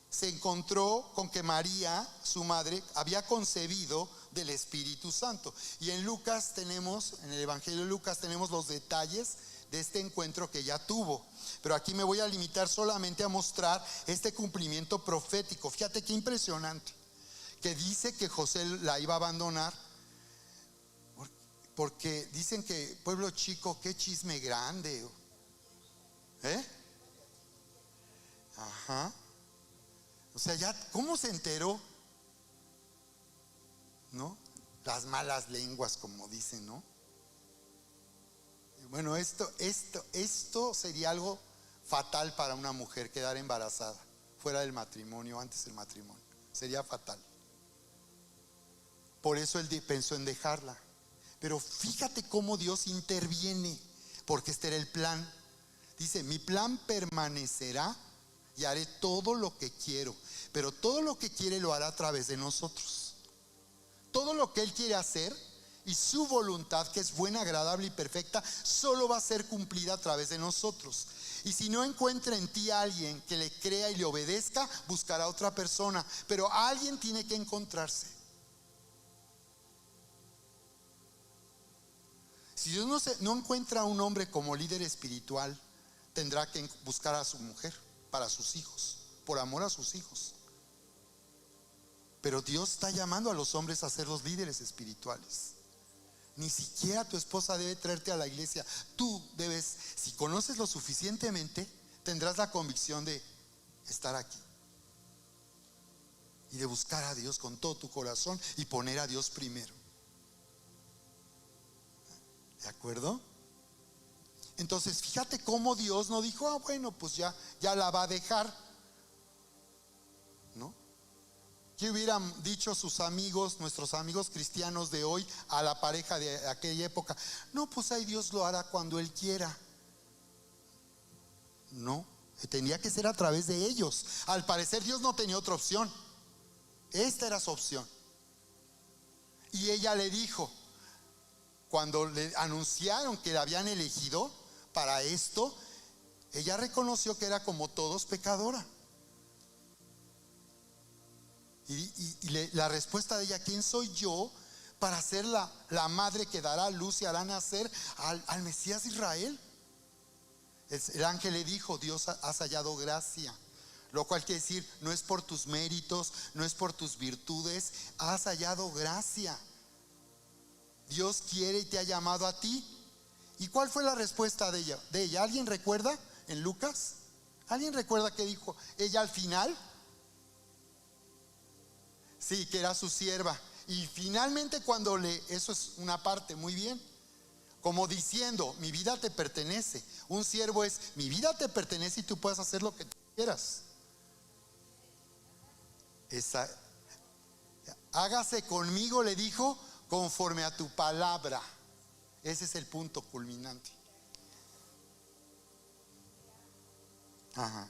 se encontró con que María, su madre, había concebido del Espíritu Santo. Y en Lucas tenemos, en el Evangelio de Lucas tenemos los detalles de este encuentro que ya tuvo. Pero aquí me voy a limitar solamente a mostrar este cumplimiento profético. Fíjate qué impresionante, que dice que José la iba a abandonar, porque dicen que pueblo chico, qué chisme grande. Ajá. O sea, ya, ¿cómo se enteró? ¿No? Las malas lenguas, como dicen, ¿no? Bueno, esto sería algo fatal para una mujer, quedar embarazada fuera del matrimonio, antes del matrimonio. Sería fatal. Por eso él pensó en dejarla. Pero fíjate cómo Dios interviene, porque este era el plan. Dice, mi plan permanecerá y haré todo lo que quiero. Pero todo lo que quiere lo hará a través de nosotros. Todo lo que Él quiere hacer Y su voluntad, que es buena, agradable y perfecta, solo va a ser cumplida a través de nosotros. Y si no encuentra en ti a alguien que le crea y le obedezca, buscará a otra persona. Pero alguien tiene que encontrarse. Si Dios no encuentra a un hombre como líder espiritual, tendrá que buscar a su mujer para sus hijos, por amor a sus hijos. Pero Dios está llamando a los hombres a ser los líderes espirituales. Ni siquiera tu esposa debe traerte a la iglesia. Tú debes, si conoces lo suficientemente, tendrás la convicción de estar aquí y de buscar a Dios con todo tu corazón y poner a Dios primero. ¿De acuerdo? Entonces fíjate cómo Dios no dijo, bueno, pues ya la va a dejar, ¿no? ¿Qué hubieran dicho sus amigos, nuestros amigos cristianos de hoy, a la pareja de aquella época? No, pues ahí Dios lo hará cuando Él quiera. No, tenía que ser a través de ellos. Al parecer Dios no tenía otra opción. Esta era su opción. Y ella le dijo, cuando le anunciaron que la habían elegido para esto, ella reconoció que era como todos pecadora. La respuesta de ella, ¿quién soy yo para ser la madre que dará a luz y hará nacer al Mesías de Israel? El ángel le dijo, Dios has hallado gracia, lo cual quiere decir, no es por tus méritos, no es por tus virtudes, has hallado gracia. Dios quiere y te ha llamado a ti. ¿Y cuál fue la respuesta de ella? ¿Alguien recuerda en Lucas? ¿Alguien recuerda qué dijo ella al final? Sí, que era su sierva. Y finalmente eso es una parte, muy bien, como diciendo, mi vida te pertenece. Un siervo es, mi vida te pertenece y tú puedes hacer lo que tú quieras. Hágase conmigo, le dijo, conforme a tu palabra. Ese es el punto culminante. Ajá.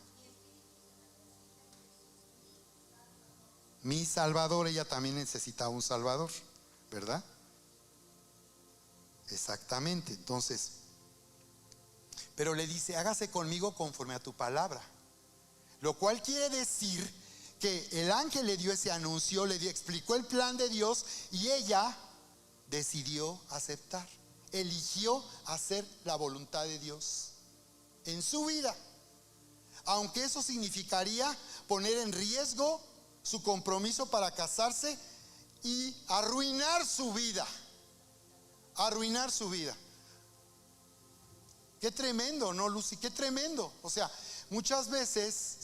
Mi Salvador, ella también necesitaba un Salvador, ¿verdad? Exactamente. Entonces, pero le dice, hágase conmigo conforme a tu palabra. Lo cual quiere decir que el ángel le dio ese anuncio, explicó el plan de Dios y ella decidió aceptar. Eligió hacer la voluntad de Dios en su vida, aunque eso significaría poner en riesgo su compromiso para casarse y arruinar su vida. Arruinar su vida. Qué tremendo, ¿no, Lucy? Qué tremendo. O sea, muchas veces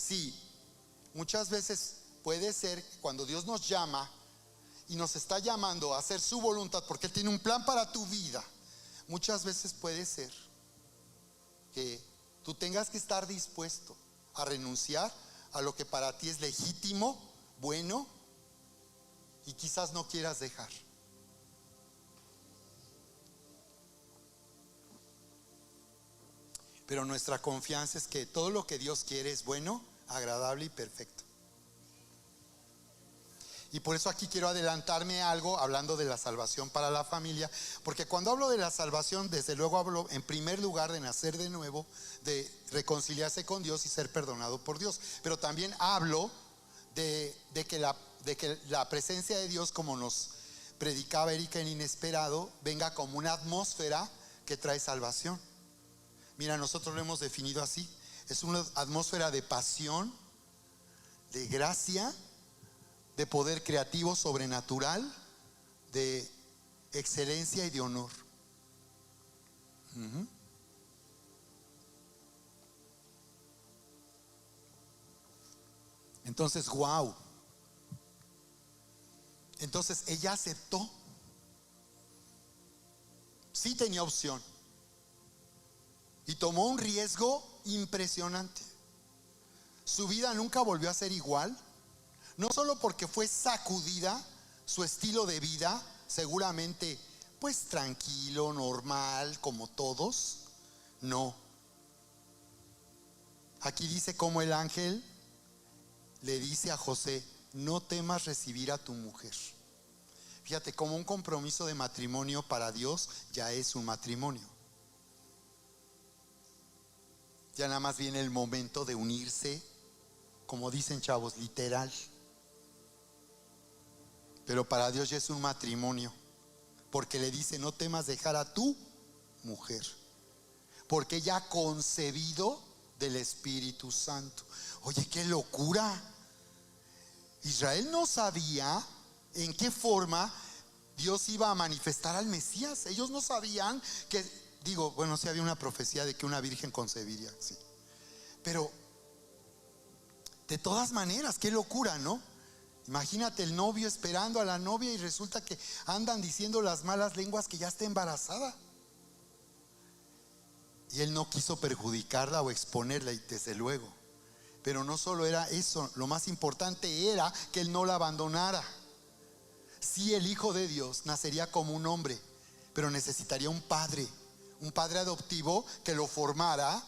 puede ser que cuando Dios nos llama y nos está llamando a hacer su voluntad, porque Él tiene un plan para tu vida, muchas veces puede ser que tú tengas que estar dispuesto a renunciar a lo que para ti es legítimo, bueno, y quizás no quieras dejar. Pero nuestra confianza es que todo lo que Dios quiere es bueno, agradable y perfecto. Y por eso aquí quiero adelantarme algo hablando de la salvación para la familia, porque cuando hablo de la salvación, desde luego hablo en primer lugar de nacer de nuevo, de reconciliarse con Dios y ser perdonado por Dios, pero también hablo de que la presencia de Dios, como nos predicaba Erika en Inesperado, venga como una atmósfera que trae salvación. Mira, nosotros lo hemos definido así: es una atmósfera de pasión, de gracia, de poder creativo sobrenatural, de excelencia y de honor. Entonces, wow. Entonces ella aceptó. Sí tenía opción. Y tomó un riesgo impresionante. Su vida nunca volvió a ser igual. No solo porque fue sacudida su estilo de vida, seguramente pues tranquilo, normal, como todos. No. Aquí dice cómo el ángel le dice a José: no temas recibir a tu mujer. Fíjate, como un compromiso de matrimonio para Dios ya es un matrimonio. Ya nada más viene el momento de unirse, como dicen chavos, literal. Pero para Dios ya es un matrimonio, porque le dice: no temas dejar a tu mujer, porque ella ha concebido del Espíritu Santo. Oye, qué locura. Israel no sabía en qué forma Dios iba a manifestar al Mesías. Ellos no sabían que, digo, bueno, sí había una profecía de que una virgen concebiría, sí. Pero de todas maneras, qué locura, ¿no? Imagínate el novio esperando a la novia y resulta que andan diciendo las malas lenguas que ya está embarazada. Y él no quiso perjudicarla o exponerla, y desde luego. Pero no solo era eso, lo más importante era que él no la abandonara. Sí, el Hijo de Dios nacería como un hombre, pero necesitaría un padre adoptivo que lo formara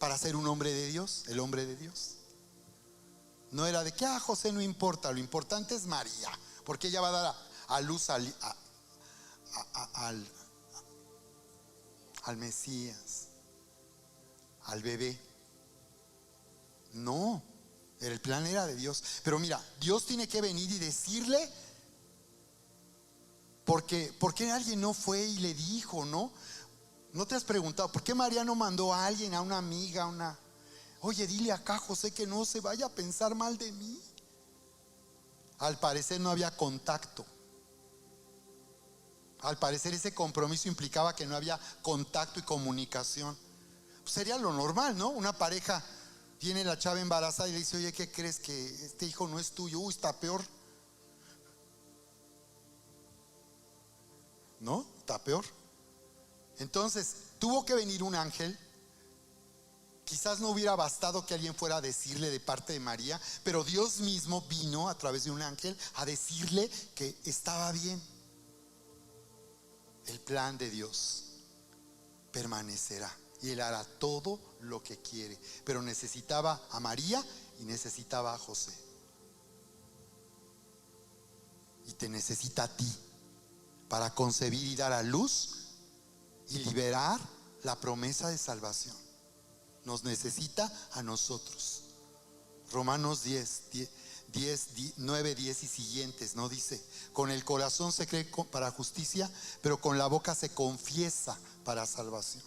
para ser un hombre de Dios, el hombre de Dios. No era de que José no importa, lo importante es María, porque ella va a dar a luz al Mesías, al bebé. No, el plan era de Dios. Pero mira, Dios tiene que venir y decirle, porque alguien no fue y le dijo, ¿no? ¿No te has preguntado por qué María no mandó a alguien, a una amiga, oye, dile acá a José que no se vaya a pensar mal de mí? Al parecer no había contacto. Al parecer ese compromiso implicaba que no había contacto y comunicación. Pues sería lo normal, ¿no? Una pareja, viene la chava embarazada y le dice: oye, ¿qué crees? Que este hijo no es tuyo. Uy, está peor. ¿No? Está peor. Entonces tuvo que venir un ángel. Quizás no hubiera bastado que alguien fuera a decirle de parte de María, pero Dios mismo vino a través de un ángel a decirle que estaba bien. El plan de Dios permanecerá y Él hará todo lo que quiere, pero necesitaba a María y necesitaba a José, y te necesita a ti para concebir y dar a luz y liberar la promesa de salvación. Nos necesita a nosotros. Romanos 9, 10 y siguientes, ¿no? Dice: con el corazón se cree para justicia, pero con la boca se confiesa para salvación.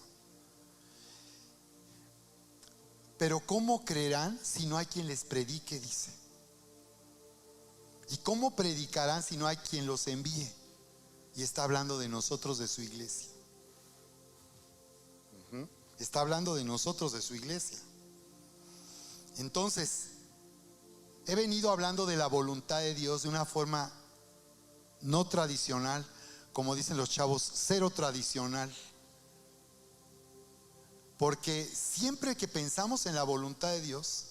Pero ¿cómo creerán si no hay quien les predique? Dice. ¿Y cómo predicarán si no hay quien los envíe? Y está hablando de nosotros, de su iglesia. Está hablando de nosotros, de su iglesia. Entonces, he venido hablando de la voluntad de Dios de una forma no tradicional, como dicen los chavos, cero tradicional. Porque siempre que pensamos en la voluntad de Dios,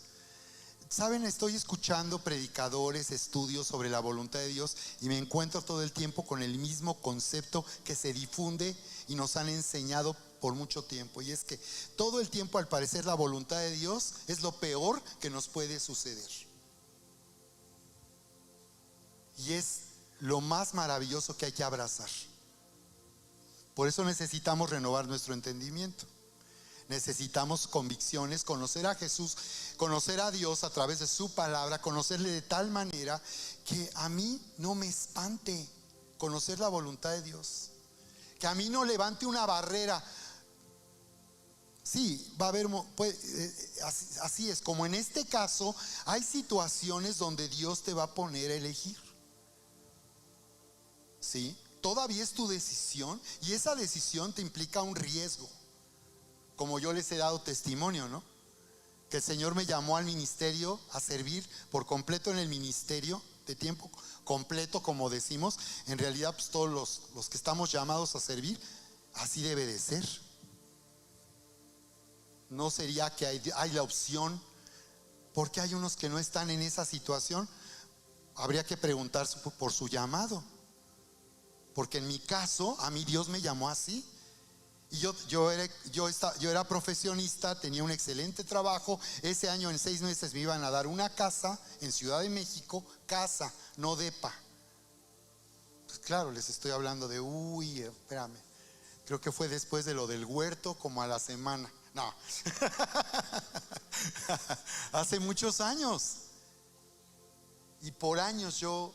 saben, estoy escuchando predicadores, estudios sobre la voluntad de Dios, y me encuentro todo el tiempo con el mismo concepto que se difunde y nos han enseñado por mucho tiempo, y es que todo el tiempo, al parecer, la voluntad de Dios es lo peor que nos puede suceder, y es lo más maravilloso que hay que abrazar. Por eso necesitamos renovar nuestro entendimiento. Necesitamos convicciones, conocer a Jesús, conocer a Dios a través de su palabra, conocerle de tal manera que a mí no me espante conocer la voluntad de Dios, que a mí no levante una barrera. Sí, va a haber, así es, como en este caso, hay situaciones donde Dios te va a poner a elegir. Sí, todavía es tu decisión, y esa decisión te implica un riesgo. Como yo les he dado testimonio, ¿no? Que el Señor me llamó al ministerio, a servir por completo en el ministerio, de tiempo completo, como decimos. En realidad, pues todos los que estamos llamados a servir, así debe de ser. No sería que hay la opción, porque hay unos que no están en esa situación. Habría que preguntarse por su llamado, porque en mi caso, a mí Dios me llamó así. Y yo era profesionista, tenía un excelente trabajo. Ese año, en 6 meses, me iban a dar una casa en Ciudad de México, casa, no depa. claro, les estoy hablando de, espérame, creo que fue después de lo del huerto, como a la semana. No, hace muchos años. Y por años yo,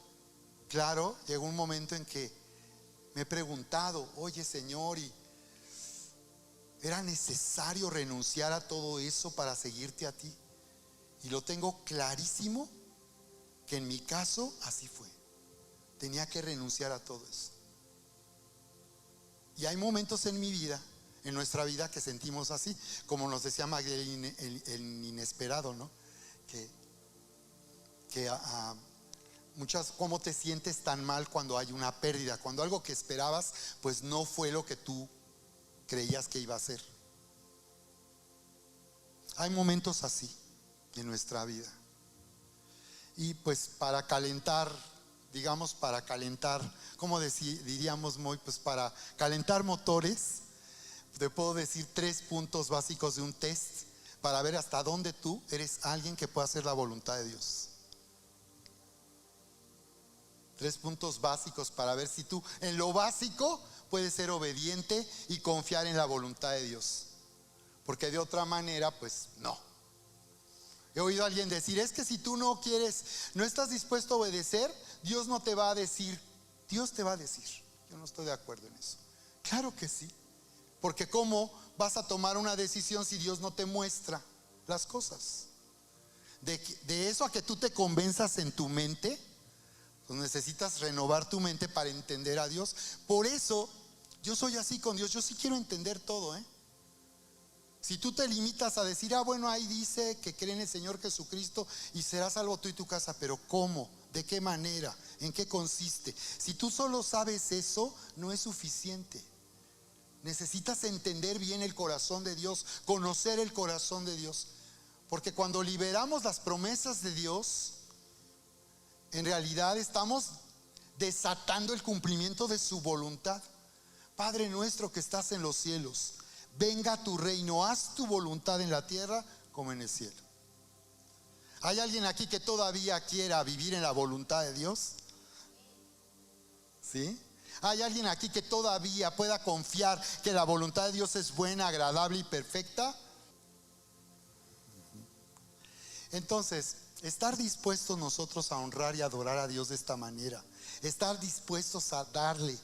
claro, llegó un momento en que me he preguntado, oye Señor, ¿y era necesario renunciar a todo eso para seguirte a ti? Y lo tengo clarísimo que en mi caso así fue. Tenía que renunciar a todo eso. Y hay momentos en mi vida, en nuestra vida, que sentimos así, como nos decía Magdalena, el inesperado, ¿no? Que muchas, ¿cómo te sientes tan mal cuando hay una pérdida? Cuando algo que esperabas, pues no fue lo que tú creías que iba a ser. Hay momentos así en nuestra vida. Y pues para calentar, digamos, ¿cómo diríamos muy? Pues para calentar motores, te puedo decir 3 puntos básicos de un test para ver hasta dónde tú eres alguien que pueda hacer la voluntad de Dios. 3 puntos básicos para ver si tú en lo básico puedes ser obediente y confiar en la voluntad de Dios. Porque de otra manera, pues no. He oído a alguien decir, es que si tú no estás dispuesto a obedecer, Dios no te va a decir. Dios te va a decir. Yo no estoy de acuerdo en eso. Claro que sí. Porque ¿cómo vas a tomar una decisión si Dios no te muestra las cosas? De eso a que tú te convenzas en tu mente, pues necesitas renovar tu mente para entender a Dios. Por eso yo soy así con Dios. Yo sí quiero entender todo, Si tú te limitas a decir, bueno, ahí dice que cree en el Señor Jesucristo y serás salvo tú y tu casa, pero ¿cómo? ¿De qué manera? ¿En qué consiste? Si tú solo sabes eso, no es suficiente. Necesitas entender bien el corazón de Dios, conocer el corazón de Dios. Porque cuando liberamos las promesas de Dios, en realidad estamos desatando el cumplimiento de su voluntad. Padre nuestro que estás en los cielos, venga tu reino, haz tu voluntad en la tierra como en el cielo. ¿Hay alguien aquí que todavía quiera vivir en la voluntad de Dios? ¿Sí? ¿Hay alguien aquí que todavía pueda confiar que la voluntad de Dios es buena, agradable y perfecta? Entonces, estar dispuestos nosotros a honrar y adorar a Dios de esta manera, estar dispuestos a darle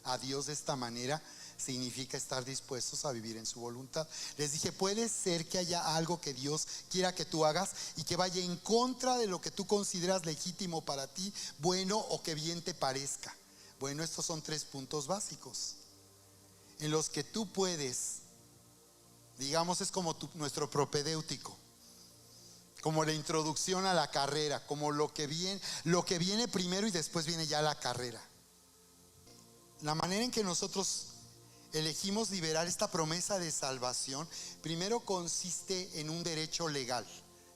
a Dios de esta manera, significa estar dispuestos a vivir en su voluntad. Les dije, puede ser que haya algo que Dios quiera que tú hagas y que vaya en contra de lo que tú consideras legítimo para ti, bueno o que bien te parezca. Bueno, estos son 3 puntos básicos en los que tú puedes, digamos, es como nuestro propedéutico, como la introducción a la carrera, como lo que viene primero y después viene ya la carrera. La manera en que nosotros elegimos liberar esta promesa de salvación, primero consiste en un derecho legal.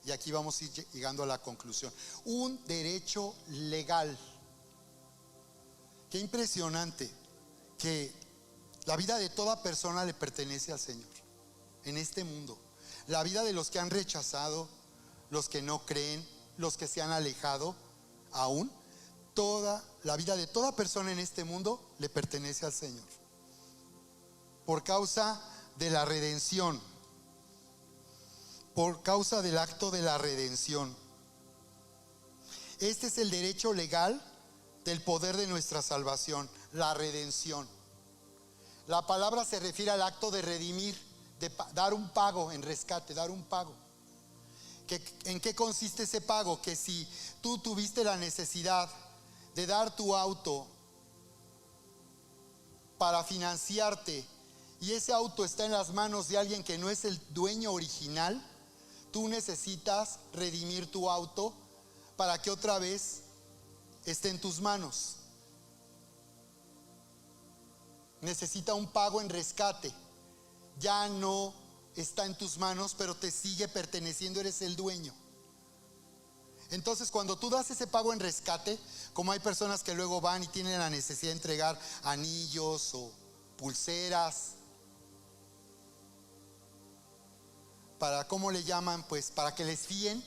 Y aquí vamos a ir llegando a la conclusión. Un derecho legal. Qué impresionante que la vida de toda persona le pertenece al Señor en este mundo. La vida de los que han rechazado, los que no creen, los que se han alejado, aún toda la vida de toda persona en este mundo le pertenece al Señor. Por causa de la redención, por causa del acto de la redención. Este es el derecho legal del poder de nuestra salvación, la redención. La palabra se refiere al acto de redimir, de dar un pago en rescate, dar un pago. ¿En qué consiste ese pago? Que si tú tuviste la necesidad de dar tu auto para financiarte y ese auto está en las manos de alguien que no es el dueño original, tú necesitas redimir tu auto para que otra vez esté en tus manos. Necesita un pago en rescate. Ya no está en tus manos, pero te sigue perteneciendo, eres el dueño. Entonces, cuando tú das ese pago en rescate, como hay personas que luego van y tienen la necesidad de entregar anillos o pulseras, para, ¿cómo le llaman? Pues para que les fíen,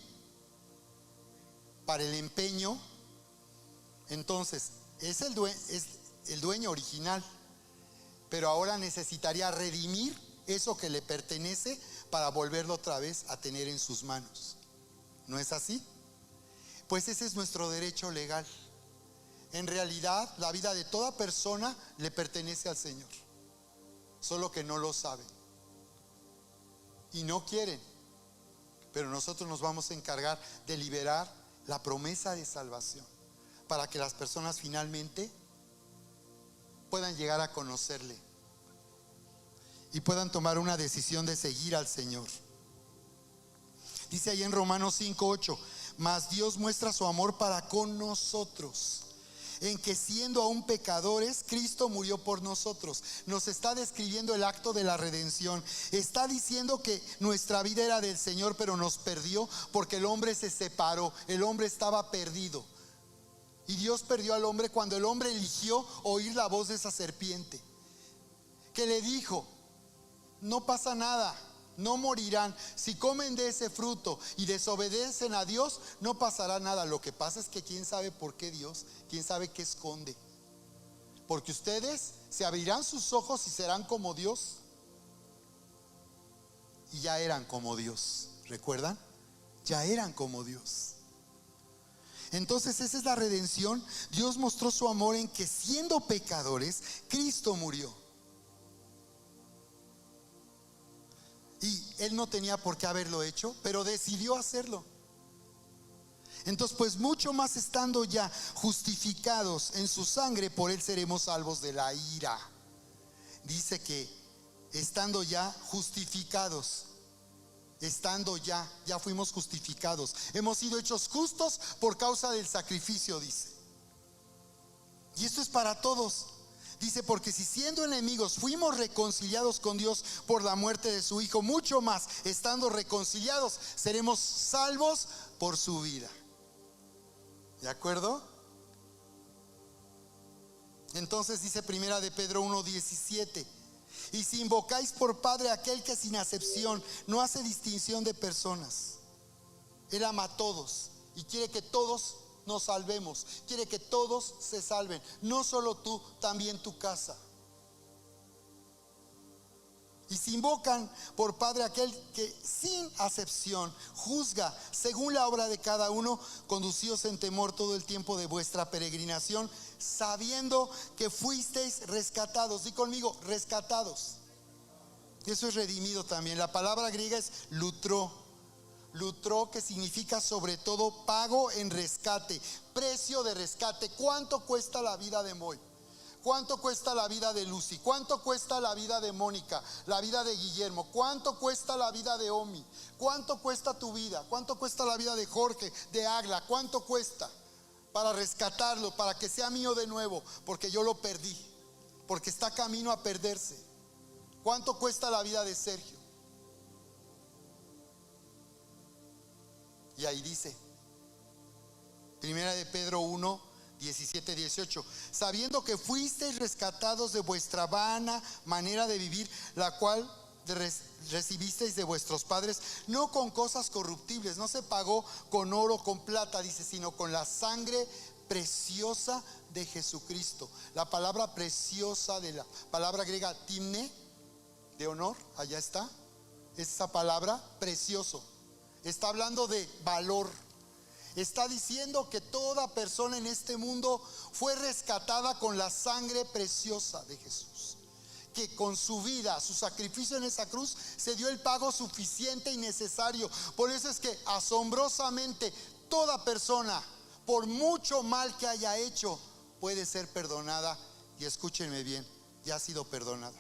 para el empeño. Entonces, es el dueño original, pero ahora necesitaría redimir eso que le pertenece para volverlo otra vez a tener en sus manos. ¿No es así? Pues ese es nuestro derecho legal. En realidad, la vida de toda persona le pertenece al Señor, solo que no lo saben y no quieren. Pero nosotros nos vamos a encargar de liberar la promesa de salvación para que las personas finalmente puedan llegar a conocerle y puedan tomar una decisión de seguir al Señor. Dice ahí en Romanos 5:8: mas Dios muestra su amor para con nosotros, en que siendo aún pecadores, Cristo murió por nosotros. Nos está describiendo el acto de la redención. Está diciendo que nuestra vida era del Señor, pero nos perdió porque el hombre se separó. El hombre estaba perdido. Y Dios perdió al hombre cuando el hombre eligió oír la voz de esa serpiente, que le dijo: no pasa nada, no morirán. Si comen de ese fruto y desobedecen a Dios, no pasará nada. Lo que pasa es que quién sabe por qué Dios, quién sabe qué esconde. Porque ustedes se abrirán sus ojos y serán como Dios. Y ya eran como Dios, ¿recuerdan? Ya eran como Dios. Entonces esa es la redención. Dios mostró su amor en que siendo pecadores, Cristo murió. Y Él no tenía por qué haberlo hecho, pero decidió hacerlo. Entonces, pues mucho más estando ya justificados en su sangre, por Él seremos salvos de la ira. Dice que estando ya justificados, estando ya fuimos justificados, hemos sido hechos justos por causa del sacrificio, dice. Y esto es para todos. Dice: porque si siendo enemigos fuimos reconciliados con Dios por la muerte de su Hijo, mucho más estando reconciliados seremos salvos por su vida. ¿De acuerdo? Entonces dice Primera de Pedro 1:17: y si invocáis por Padre a aquel que sin acepción no hace distinción de personas, Él ama a todos y quiere que todos nos salvemos, quiere que todos se salven, no solo tú, también tu casa. Y si invocan por Padre aquel que sin acepción juzga según la obra de cada uno, conducíos en temor todo el tiempo de vuestra peregrinación, sabiendo que fuisteis rescatados. Di conmigo: rescatados. Y eso es redimido también. La palabra griega es lutró, que significa sobre todo pago en rescate, precio de rescate. ¿Cuánto cuesta la vida de Moy? ¿Cuánto cuesta la vida de Lucy? ¿Cuánto cuesta la vida de Mónica? La vida de Guillermo. ¿Cuánto cuesta la vida de Omi? ¿Cuánto cuesta tu vida? ¿Cuánto cuesta la vida de Jorge, de Agla? ¿Cuánto cuesta para rescatarlo, para que sea mío de nuevo? Porque yo lo perdí, porque está camino a perderse. ¿Cuánto cuesta la vida de Sergio? Y ahí dice, Primera de Pedro 1:17-18: sabiendo que fuisteis rescatados de vuestra vana manera de vivir, la cual recibisteis de vuestros padres, no con cosas corruptibles, no se pagó con oro, con plata, dice, sino con la sangre preciosa de Jesucristo. La palabra preciosa, de la palabra griega timne, de honor, allá está, esa palabra precioso. Está hablando de valor. Está diciendo que toda persona en este mundo fue rescatada con la sangre preciosa de Jesús, que con su vida, su sacrificio en esa cruz, se dio el pago suficiente y necesario. Por eso es que asombrosamente toda persona, por mucho mal que haya hecho, puede ser perdonada. Y escúchenme bien, ya ha sido perdonada.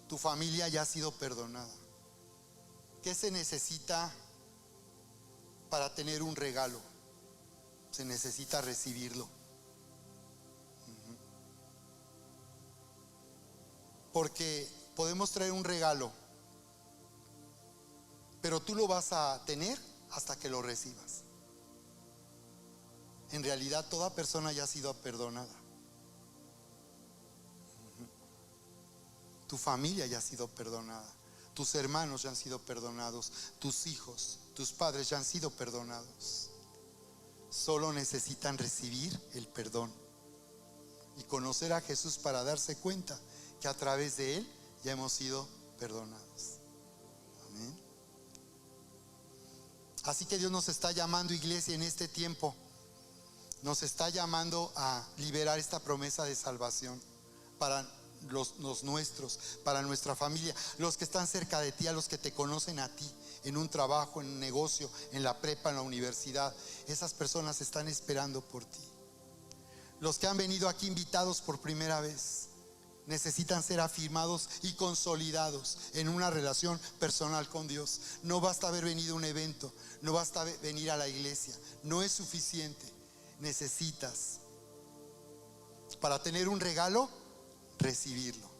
Tu familia ya ha sido perdonada. ¿Qué se necesita para tener un regalo? Se necesita recibirlo. Porque podemos traer un regalo, pero tú lo vas a tener hasta que lo recibas. En realidad toda persona ya ha sido perdonada. Tu familia ya ha sido perdonada. Tus hermanos ya han sido perdonados. Tus hijos, tus padres ya han sido perdonados. solo necesitan recibir el perdón y conocer a Jesús para darse cuenta que a través de Él ya hemos sido perdonados. Amén. Así que Dios nos está llamando, iglesia, en este tiempo. Nos está llamando a liberar esta promesa de salvación para los nuestros, para nuestra familia, los que están cerca de ti, a los que te conocen a ti, en un trabajo, en un negocio, en la prepa, en la universidad. Esas personas están esperando por ti. Los que han venido aquí invitados por primera vez necesitan ser afirmados y consolidados en una relación personal con Dios. No basta haber venido a un evento, no basta venir a la iglesia, no es suficiente. Necesitas, para tener un regalo, recibirlo.